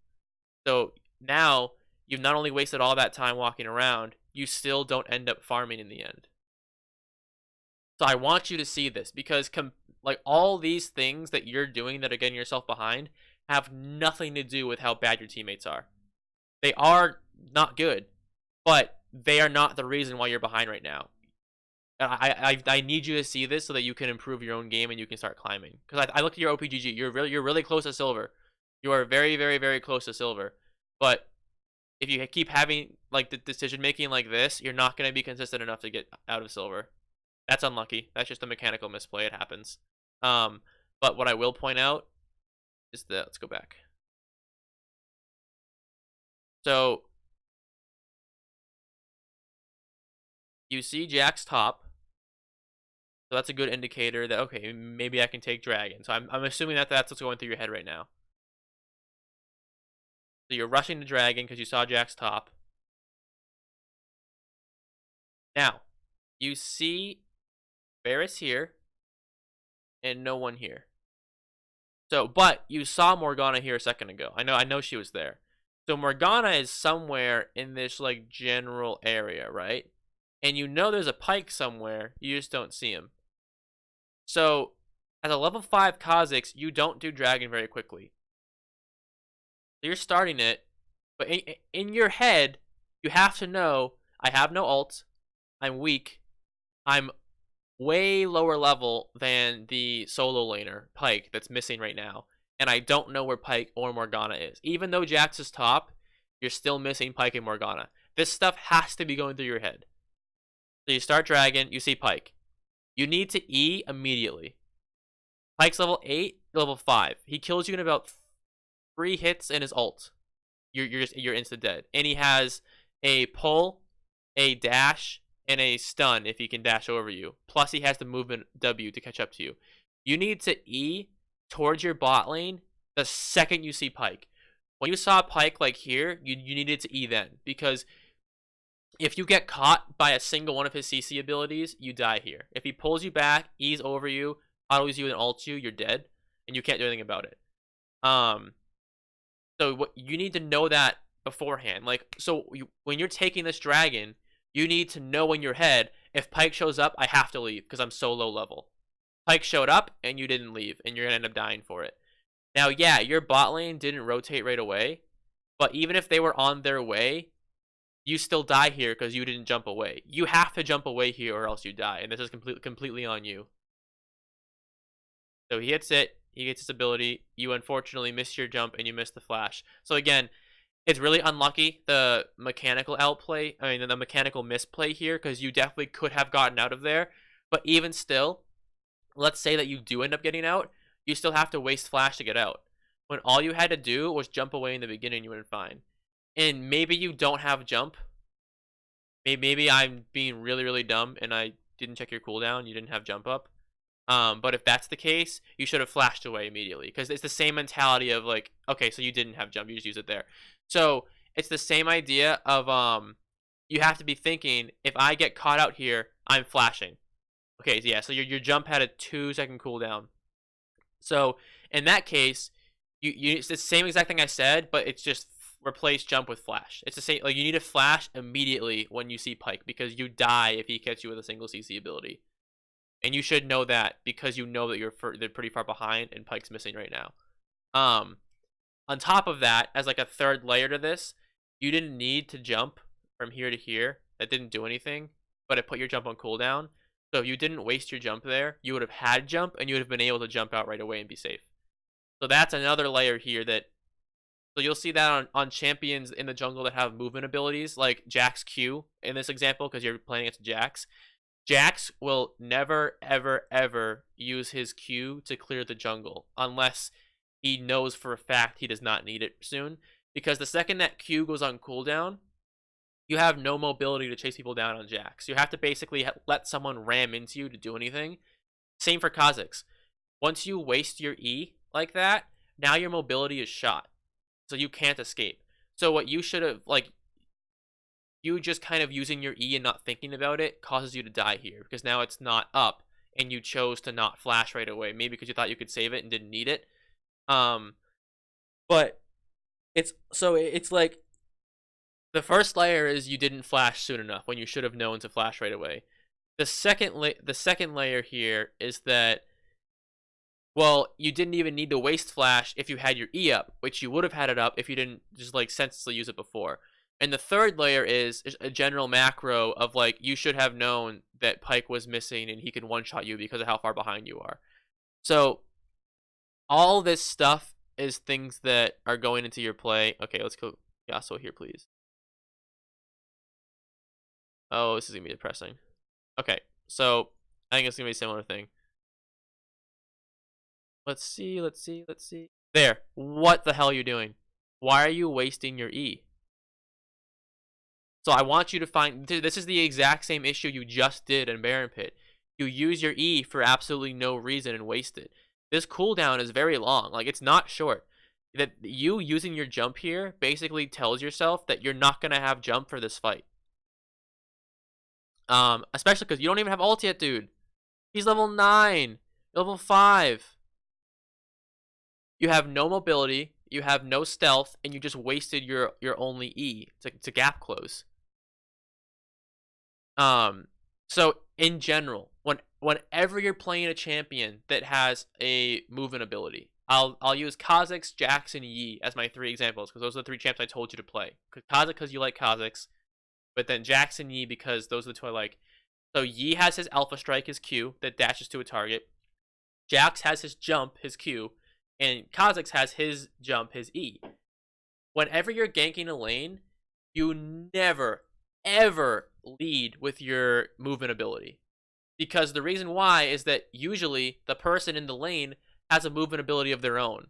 So now you've not only wasted all that time walking around, you still don't end up farming in the end. So I want you to see this because like all these things that you're doing that are getting yourself behind have nothing to do with how bad your teammates are. They are not good, but they are not the reason why you're behind right now. I need you to see this so that you can improve your own game and you can start climbing. Because I looked at your OPGG, you're really close to silver. You are very, very, very close to silver. But if you keep having like the decision making like this, you're not going to be consistent enough to get out of silver. That's unlucky. That's just a mechanical misplay. It happens. But what I will point out is that let's go back. So you see Jack's top. So that's a good indicator that okay, maybe I can take dragon. So I'm assuming that that's what's going through your head right now. So you're rushing the dragon because you saw Jack's top. Now, you see Varus here and no one here. So, but you saw Morgana here a second ago. I know she was there. So Morgana is somewhere in this like general area, right? And you know there's a Pyke somewhere, you just don't see him. So, as a level 5 Kha'Zix, you don't do dragon very quickly. So you're starting it, but in your head, you have to know, I have no ult, I'm weak, I'm way lower level than the solo laner, Pyke, that's missing right now. And I don't know where Pyke or Morgana is. Even though Jax is top, you're still missing Pyke and Morgana. This stuff has to be going through your head. So you start dragon, you see Pyke. You need to E immediately. Pyke's level 8, level 5. He kills you in about 3 hits in his ult. You're instant dead. And he has a pull, a dash, and a stun if he can dash over you. Plus he has the movement W to catch up to you. You need to E towards your bot lane the second you see Pyke. When you saw Pyke like here, you needed to E then. Because if you get caught by a single one of his CC abilities, you die here. If he pulls you back, E's over you, autos you and ults you, you're dead. And you can't do anything about it. So what you need to know that beforehand. Like, so when you're taking this dragon, you need to know in your head, if Pyke shows up, I have to leave because I'm so low level. Pyke showed up and you didn't leave and you're going to end up dying for it. Now, yeah, your bot lane didn't rotate right away, but even if they were on their way, you still die here because you didn't jump away. You have to jump away here or else you die, and this is completely on you. So he hits it, he gets his ability, you unfortunately miss your jump and you miss the flash. So again, it's really unlucky, the mechanical outplay, the mechanical misplay here, because you definitely could have gotten out of there. But even still, let's say that you do end up getting out, you still have to waste flash to get out. When all you had to do was jump away in the beginning, you would have been fine. and maybe you don't have jump. Maybe I'm being really, really dumb and I didn't check your cooldown. You didn't have jump up. But if that's the case, you should have flashed away immediately because it's the same mentality of like, okay, so you didn't have jump, you just use it there. So it's the same idea of you have to be thinking, if I get caught out here, I'm flashing. Okay, yeah, so your jump had a 2-second cooldown. So in that case, it's the same exact thing I said, but it's just replace jump with flash. It's the same. Like you need to flash immediately when you see Pike because you die if he catches you with a single CC ability, and you should know that because you know that they're pretty far behind and Pike's missing right now. On top of that, as like a third layer to this, you didn't need to jump from here to here. That didn't do anything, but it put your jump on cooldown. So if you didn't waste your jump there, you would have had jump and you would have been able to jump out right away and be safe. So that's another layer here that. So you'll see that on champions in the jungle that have movement abilities, like Jax Q in this example, because you're playing against Jax. Jax will never, ever, ever use his Q to clear the jungle unless he knows for a fact he does not need it soon. Because the second that Q goes on cooldown, you have no mobility to chase people down on Jax. You have to basically let someone ram into you to do anything. Same for Kha'Zix. Once you waste your E like that, now your mobility is shot. So you can't escape. So what you should have, like, you just kind of using your E and not thinking about it causes you to die here. Because now it's not up, and you chose to not flash right away. Maybe because you thought you could save it and didn't need it. But it's like, the first layer is you didn't flash soon enough when you should have known to flash right away. The second layer here is that, well, you didn't even need to waste flash if you had your E up, which you would have had it up if you didn't just like senselessly use it before. And the third layer is a general macro of like, you should have known that Pike was missing and he can one-shot you because of how far behind you are. So all this stuff is things that are going into your play. Okay, let's go Yasuo here, please. Oh, this is gonna be depressing. Okay, so I think it's gonna be a similar thing. Let's see. There. What the hell are you doing? Why are you wasting your E? So I want you to find, this is the exact same issue you just did in Baron Pit. You use your E for absolutely no reason and waste it. This cooldown is very long. Like, it's not short. That you using your jump here basically tells yourself that you're not going to have jump for this fight. Especially because you don't even have ult yet, dude. He's level 9. Level 5. You have no mobility, you have no stealth, and you just wasted your only E to gap close. So in general, whenever you're playing a champion that has a movement ability, I'll use Kha'Zix, Jax, and Yi as my 3 examples because those are the 3 champs I told you to play. Kha'Zix because you like Kha'Zix, but then Jax and Yi because those are the 2 I like. So Yi has his Alpha Strike, his Q that dashes to a target. Jax has his jump, his Q, and Kha'Zix has his jump, his E. Whenever you're ganking a lane, you never, ever lead with your movement ability. Because the reason why is that usually the person in the lane has a movement ability of their own.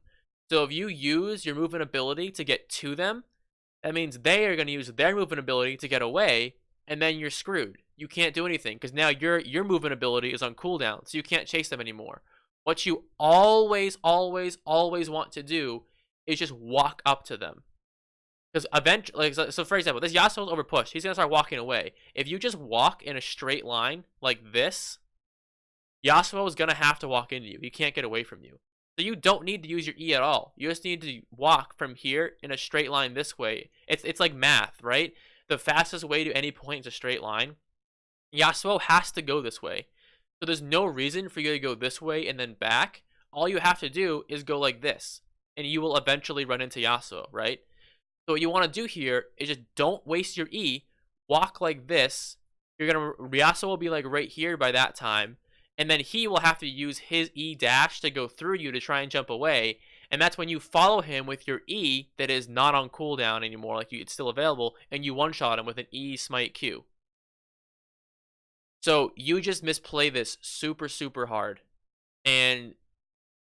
So if you use your movement ability to get to them, that means they are going to use their movement ability to get away, and then you're screwed. You can't do anything because now your movement ability is on cooldown, so you can't chase them anymore. What you always want to do is just walk up to them. Because eventually, like, so for example, this Yasuo's overpushed. He's going to start walking away. If you just walk in a straight line like this, Yasuo is going to have to walk into you. He can't get away from you. So you don't need to use your E at all. You just need to walk from here in a straight line this way. It's like math, right? The fastest way to any point is a straight line. Yasuo has to go this way. So there's no reason for you to go this way and then back. All you have to do is go like this, and you will eventually run into Yasuo, right? So what you want to do here is just don't waste your E. Walk like this. Yasuo will be like right here by that time, and then he will have to use his E dash to go through you to try and jump away. And that's when you follow him with your E that is not on cooldown anymore, like it's still available, and you one-shot him with an E smite Q. So you just misplay this super hard, and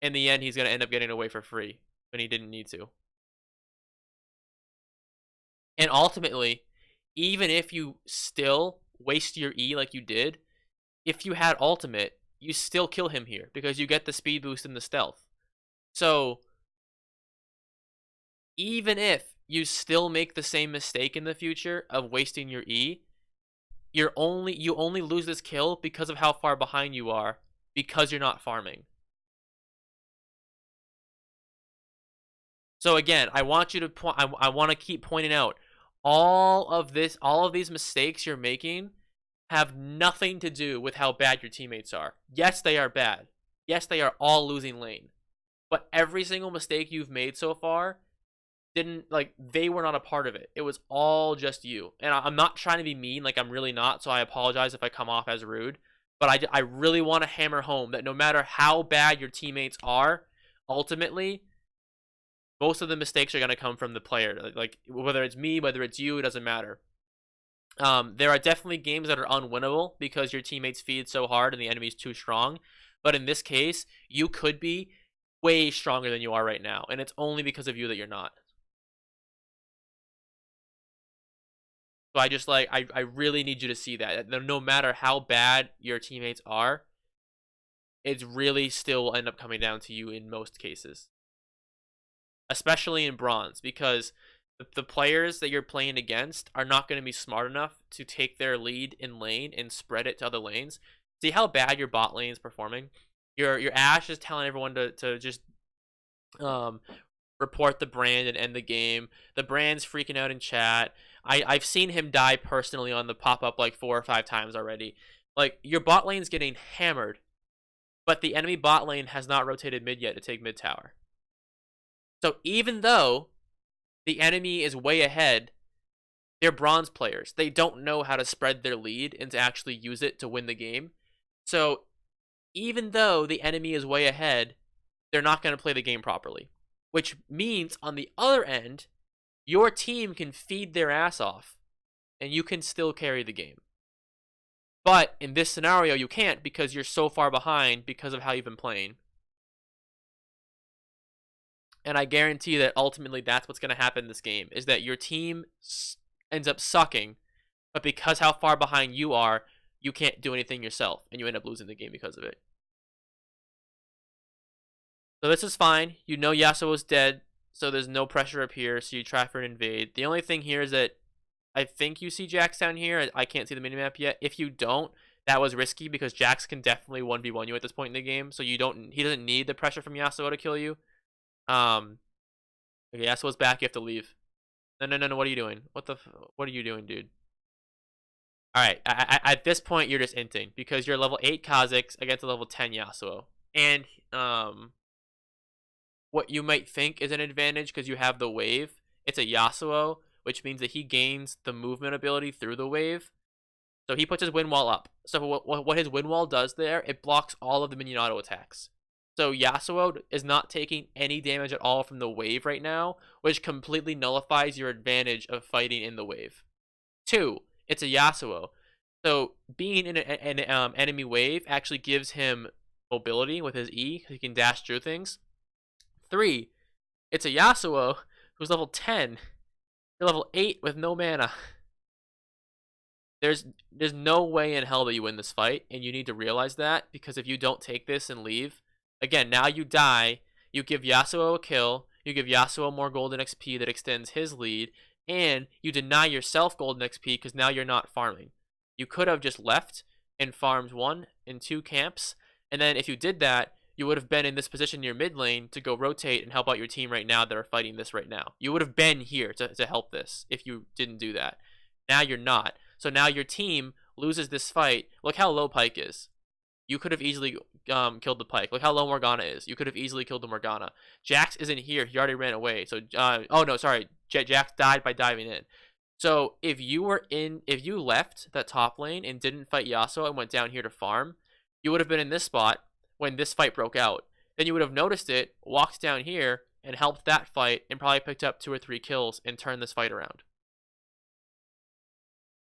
in the end he's going to end up getting away for free when he didn't need to. And ultimately, even if you still waste your E like you did, if you had ultimate, you still kill him here because you get the speed boost and the stealth. So even if you still make the same mistake in the future of wasting your E, you only lose this kill because of how far behind you are because you're not farming. So again, I want you to point. I want to keep pointing out all of these mistakes you're making have nothing to do with how bad your teammates are. Yes, they are bad. Yes, they are all losing lane. But every single mistake you've made so far didn't, like, they were not a part of it. It was all just you. And I'm not trying to be mean, like I'm really not, so I apologize if I come off as rude. But I really want to hammer home that no matter how bad your teammates are, ultimately, most of the mistakes are going to come from the player. Like, whether it's me, whether it's you, it doesn't matter. There are definitely games that are unwinnable because your teammates feed so hard and the enemy's too strong. But in this case, you could be way stronger than you are right now. And it's only because of you that you're not. So I just, like, I really need you to see that. No matter how bad your teammates are, it's really still will end up coming down to you in most cases. Especially in bronze, because the players that you're playing against are not going to be smart enough to take their lead in lane and spread it to other lanes. See how bad your bot lane is performing? Your Ashe is telling everyone to just report the brand and end the game. The brand's freaking out in chat. I've seen him die personally on the pop-up like 4 or 5 times already. Like, your bot lane's getting hammered, but the enemy bot lane has not rotated mid yet to take mid tower. So even though the enemy is way ahead, they're bronze players. They don't know how to spread their lead and to actually use it to win the game. So even though the enemy is way ahead, they're not going to play the game properly. Which means, on the other end, your team can feed their ass off, and you can still carry the game. But in this scenario, you can't because you're so far behind because of how you've been playing. And I guarantee that ultimately that's what's going to happen in this game, is that your team ends up sucking, but because how far behind you are, you can't do anything yourself, and you end up losing the game because of it. So this is fine. You know Yasuo's dead, so there's no pressure up here, so you try for an invade. The only thing here is that I think you see Jax down here. I can't see the minimap yet. If you don't, that was risky because Jax can definitely 1v1 you at this point in the game, so he doesn't need the pressure from Yasuo to kill you. Okay, Yasuo's back. You have to leave. No. What are you doing? What are you doing, dude? All right. At this point, you're just inting because you're level 8 Kha'Zix against a level 10 Yasuo, and what you might think is an advantage because you have the wave. It's a Yasuo, which means that he gains the movement ability through the wave. So he puts his wind wall up. So what his wind wall does there, it blocks all of the minion auto attacks. So Yasuo is not taking any damage at all from the wave right now, which completely nullifies your advantage of fighting in the wave. 2, it's a Yasuo. So being in an enemy wave actually gives him mobility with his E, so he can dash through things. 3, it's a Yasuo who's level 10. You're level 8 with no mana. There's no way in hell that you win this fight, and you need to realize that, because if you don't take this and leave, again, now you die, you give Yasuo a kill, you give Yasuo more golden XP that extends his lead, and you deny yourself golden XP because now you're not farming. You could have just left and farmed 1 and 2 camps, and then if you did that, you would have been in this position near mid lane to go rotate and help out your team right now that are fighting this right now. You would have been here to help this if you didn't do that. Now you're not. So now your team loses this fight. Look how low Pyke is. You could have easily killed the Pyke. Look how low Morgana is. You could have easily killed the Morgana. Jax isn't here. He already ran away. So, oh no, sorry. Jax died by diving in. So if you left that top lane and didn't fight Yasuo and went down here to farm, you would have been in this spot when this fight broke out. Then you would have noticed it, walked down here, and helped that fight, and probably picked up 2 or 3 kills and turned this fight around.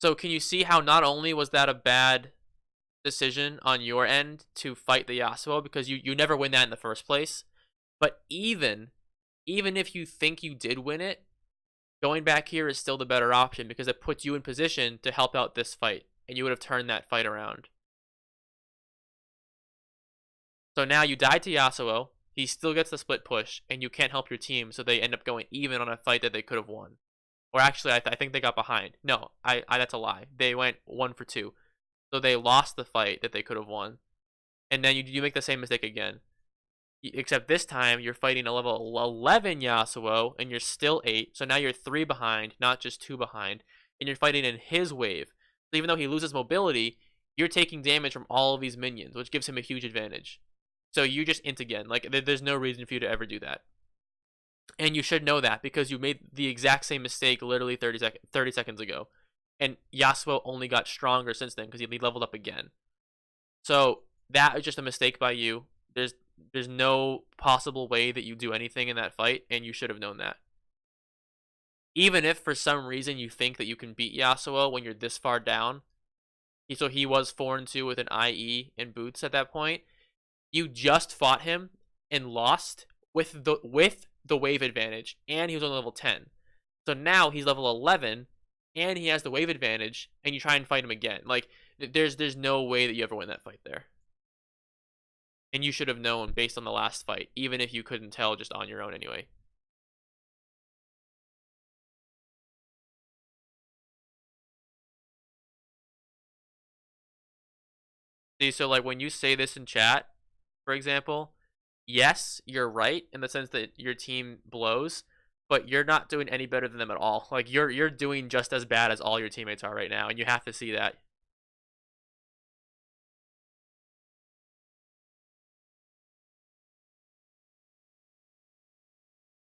So can you see how not only was that a bad decision on your end to fight the Yasuo, because you never win that in the first place, but even if you think you did win it, Going back here is still the better option because it puts you in position to help out this fight, and you would have turned that fight around. So now you died to Yasuo, he still gets the split push, and you can't help your team, so they end up going even on a fight that they could have won. Or actually, I think they got behind. No, that's a lie. They went 1 for 2. So they lost the fight that they could have won. And then you make the same mistake again. Except this time, you're fighting a level 11 Yasuo, and you're still 8. So now you're 3 behind, not just 2 behind. And you're fighting in his wave. So even though he loses mobility, you're taking damage from all of these minions, which gives him a huge advantage. So you just int again. Like, there's no reason for you to ever do that. And you should know that because you made the exact same mistake literally 30 seconds ago. And Yasuo only got stronger since then because he leveled up again. So that is just a mistake by you. There's no possible way that you do anything in that fight, and you should have known that. Even if for some reason you think that you can beat Yasuo when you're this far down, so he was 4-2 with an IE and boots at that point, you just fought him and lost with the wave advantage, and he was on level 10. So now he's level 11, and he has the wave advantage, and you try and fight him again. Like, there's no way that you ever win that fight there. And you should have known based on the last fight, even if you couldn't tell just on your own anyway. See, so like when you say this in chat, for example, yes, you're right in the sense that your team blows, but you're not doing any better than them at all. Like you're doing just as bad as all your teammates are right now, and you have to see that.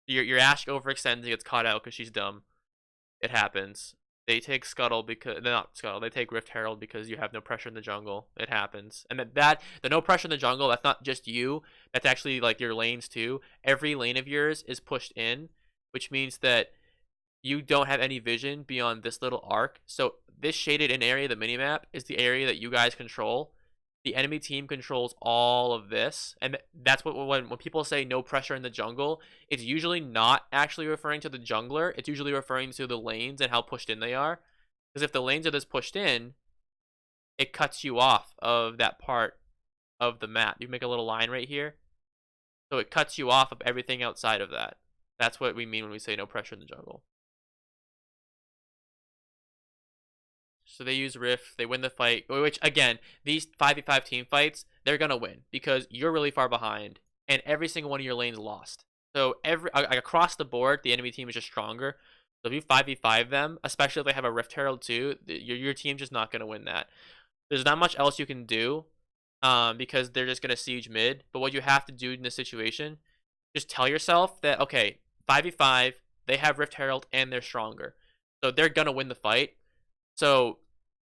Your Ashe overextends and gets caught out because she's dumb. It happens. They take Scuttle because they're not Scuttle. They take Rift Herald because you have no pressure in the jungle. It happens, and the no pressure in the jungle. That's not just you. That's actually like your lanes too. Every lane of yours is pushed in, which means that you don't have any vision beyond this little arc. So this shaded in area, the minimap, is the area that you guys control. The enemy team controls all of this, and that's what when people say no pressure in the jungle, it's usually not actually referring to the jungler. It's usually referring to the lanes and how pushed in they are. Because if the lanes are this pushed in, it cuts you off of that part of the map. You make a little line right here, so it cuts you off of everything outside of that. That's what we mean when we say no pressure in the jungle. So they use Rift, they win the fight, which again, these 5v5 team fights, they're gonna win because you're really far behind and every single one of your lanes lost. So across the board, the enemy team is just stronger. So if you 5v5 them, especially if they have a Rift Herald too, your team's just not gonna win that. There's not much else you can do because they're just gonna siege mid. But what you have to do in this situation, just tell yourself that okay, 5v5, they have Rift Herald and they're stronger, so they're gonna win the fight. So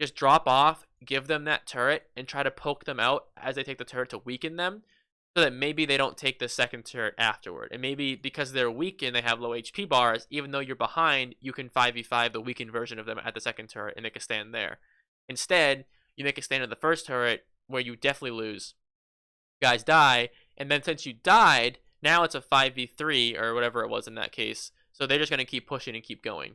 just drop off, give them that turret, and try to poke them out as they take the turret to weaken them, so that maybe they don't take the second turret afterward. And maybe because they're weakened, they have low HP bars, even though you're behind, you can 5v5 the weakened version of them at the second turret and make a stand there. Instead, you make a stand at the first turret, where you definitely lose. You guys die, and then since you died, now it's a 5v3, or whatever it was in that case, so they're just going to keep pushing and keep going.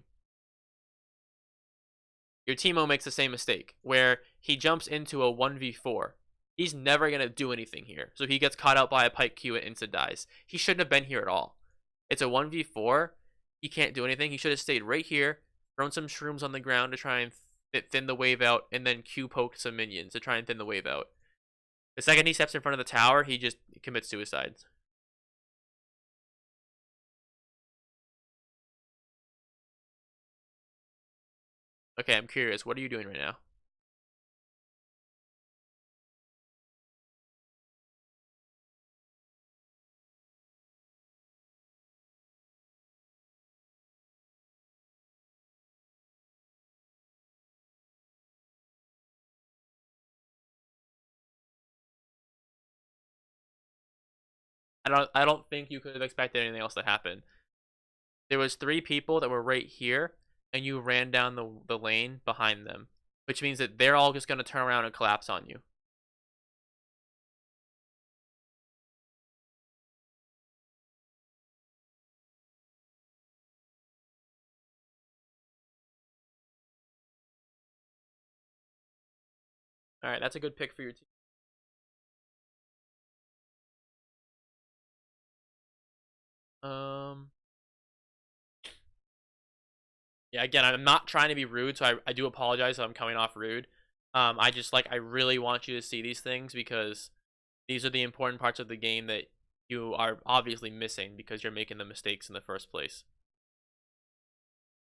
Your Teemo makes the same mistake, where he jumps into a 1v4. He's never going to do anything here. So he gets caught out by a Pike Q and insta dies. He shouldn't have been here at all. It's a 1v4. He can't do anything. He should have stayed right here, thrown some shrooms on the ground to try and thin the wave out, and then Q poked some minions to try and thin the wave out. The second he steps in front of the tower, he just commits suicide. Okay, I'm curious. What are you doing right now? I don't think you could have expected anything else to happen. There was 3 people that were right here, and you ran down the lane behind them, which means that they're all just going to turn around and collapse on you. All right, that's a good pick for your team. Um, yeah, again, I'm not trying to be rude, so I do apologize if I'm coming off rude. I just I really want you to see these things because these are the important parts of the game that you are obviously missing because you're making the mistakes in the first place.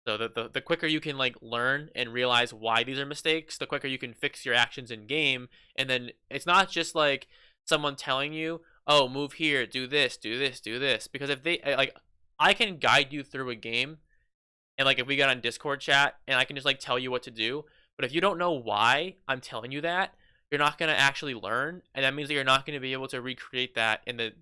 So the quicker you can learn and realize why these are mistakes, the quicker you can fix your actions in game. And then it's not just like someone telling you, "Oh, move here, do this, do this, do this." Because if they I can guide you through a game, and if we got on Discord chat, and I can just tell you what to do. But if you don't know why I'm telling you that, you're not gonna actually learn, and that means that you're not gonna be able to recreate that in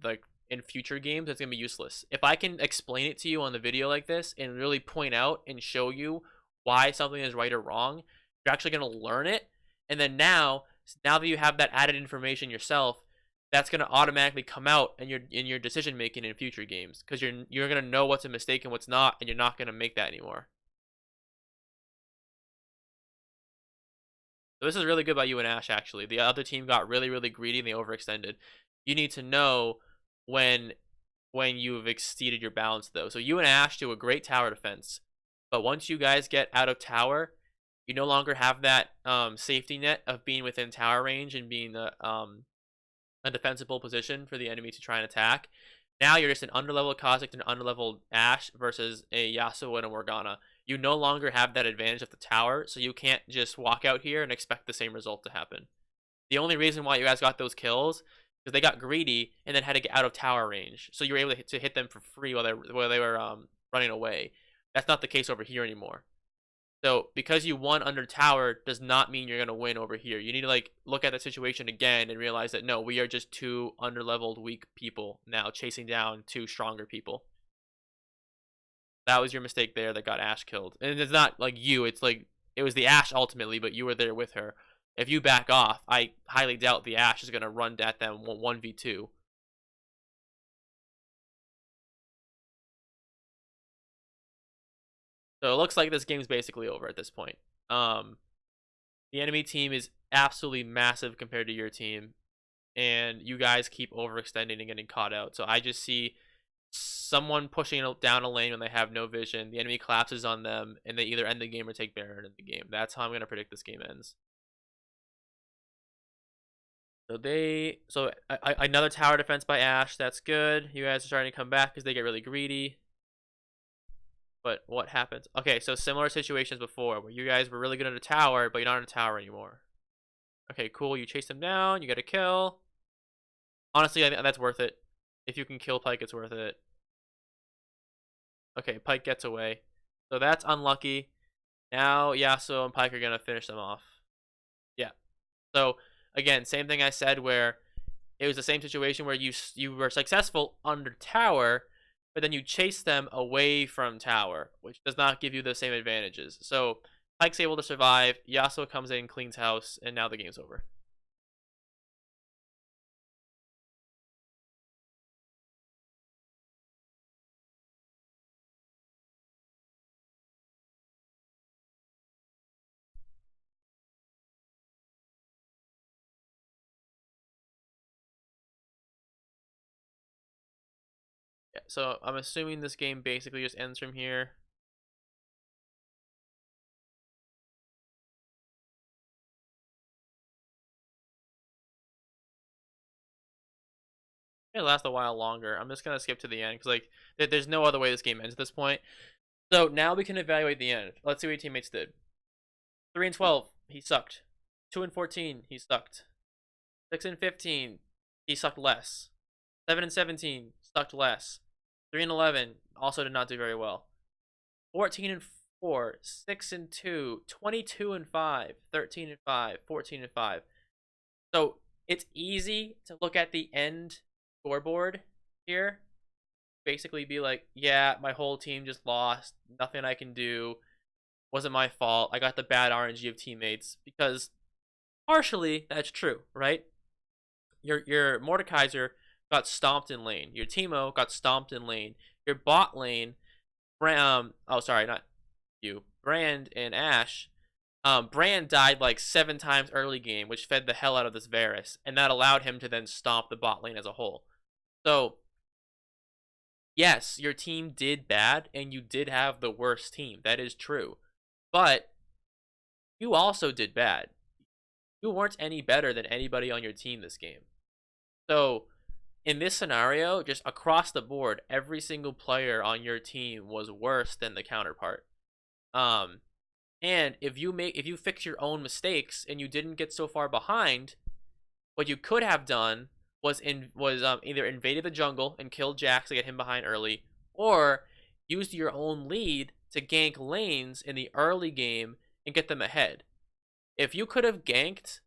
in future games. It's gonna be useless. If I can explain it to you on the video like this and really point out and show you why something is right or wrong, you're actually gonna learn it. And then now that you have that added information yourself, that's gonna automatically come out in your decision making in future games because you're gonna know what's a mistake and what's not, and you're not gonna make that anymore. So this is really good by you and Ash, actually. The other team got really, really greedy and they overextended. You need to know when you've exceeded your balance, though. So you and Ash do a great tower defense. But once you guys get out of tower, you no longer have that safety net of being within tower range and being a defensible position for the enemy to try and attack. Now you're just an underleveled Kha'Zix and an underleveled Ashe versus a Yasuo and a Morgana. You no longer have that advantage of the tower, so you can't just walk out here and expect the same result to happen. The only reason why you guys got those kills is they got greedy and then had to get out of tower range, so you were able to hit them for free while they were running away. That's not the case over here anymore. So because you won under tower does not mean you're gonna win over here. You need to look at the situation again and realize that no, we are just two underleveled weak people now chasing down two stronger people. That was your mistake there that got Ashe killed. And it's not you, it's it was the Ashe ultimately, but you were there with her. If you back off, I highly doubt the Ashe is gonna run at them 1v2. So it looks like this game's basically over at this point. The enemy team is absolutely massive compared to your team, and you guys keep overextending and getting caught out. So I just see someone pushing down a lane when they have no vision. The enemy collapses on them, and they either end the game or take Baron in the game. That's how I'm gonna predict this game ends. So another tower defense by Ashe. That's good. You guys are starting to come back because they get really greedy. But what happens? Okay, so similar situations before where you guys were really good at a tower, but you're not in a tower anymore. Okay, cool. You chase them down. You get a kill. Honestly, I think that's worth it. If you can kill Pyke, it's worth it. Okay, Pyke gets away. So that's unlucky. Now Yasuo and Pyke are going to finish them off. Yeah. So, again, same thing I said where it was the same situation where you were successful under tower, but then you chase them away from tower, which does not give you the same advantages. So Pyke's able to survive, Yasuo comes in, cleans house, and now the game's over. Yeah, so I'm assuming this game basically just ends from here. It lasts a while longer. I'm just gonna skip to the end because there's no other way this game ends at this point. So now we can evaluate the end. Let's see what your teammates did. 3-12, he sucked. 2-14, he sucked. 6-15, he sucked less. 7-17, sucked less. 3-11, also did not do very well. 14-4, 6-2, 22-5, 13-5, 14-5. So it's easy to look at the end scoreboard here, basically be like, yeah, my whole team just lost, nothing I can do, wasn't my fault, I got the bad RNG of teammates, because partially that's true, right? Your Mordekaiser got stomped in lane, your Teemo got stomped in lane, your bot lane, oh sorry, not you, Brand and Ashe Brand died like 7 times early game, which fed the hell out of this Varus, and that allowed him to then stomp the bot lane as a whole. So, yes, your team did bad, and you did have the worst team. That is true. But you also did bad. You weren't any better than anybody on your team this game. So, in this scenario, just across the board, every single player on your team was worse than the counterpart. And if you fix your own mistakes and you didn't get so far behind, what you could have done was either invaded the jungle and killed Jax to get him behind early, or used your own lead to gank lanes in the early game and get them ahead. If you could have ganked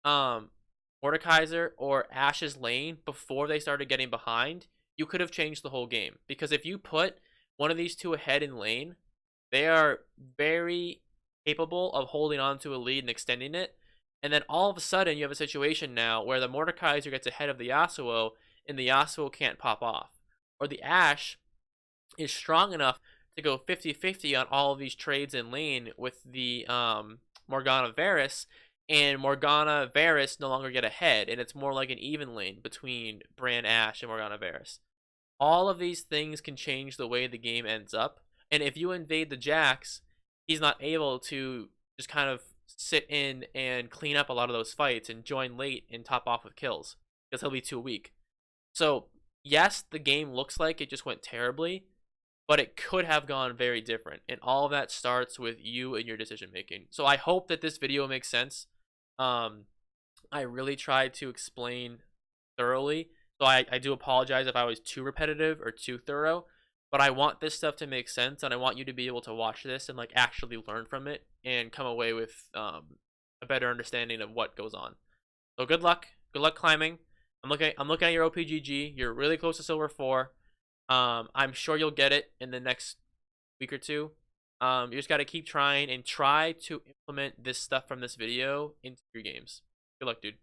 Mordekaiser or Ashe's lane before they started getting behind, you could have changed the whole game. Because if you put one of these two ahead in lane, they are very capable of holding on to a lead and extending it. And then all of a sudden, you have a situation now where the Mordekaiser gets ahead of the Yasuo, and the Yasuo can't pop off. Or the Ashe is strong enough to go 50-50 on all of these trades in lane with the Morgana Varus, and Morgana Varus no longer get ahead, and it's more like an even lane between Bran Ashe and Morgana Varus. All of these things can change the way the game ends up, and if you invade the Jax, he's not able to just kind of sit in and clean up a lot of those fights and join late and top off with kills, because he'll be too weak. So, yes, the game looks like it just went terribly, but it could have gone very different, and all of that starts with you and your decision making. So I hope that this video makes sense. I really tried to explain thoroughly, so I do apologize if I was too repetitive or too thorough, but I want this stuff to make sense, and I want you to be able to watch this and like actually learn from it and come away with a better understanding of what goes on. So good luck climbing. I'm looking at your OPGG. You're really close to silver 4. I'm sure you'll get it in the next week or two. You just got to keep trying and try to implement this stuff from this video into your games. Good luck, dude.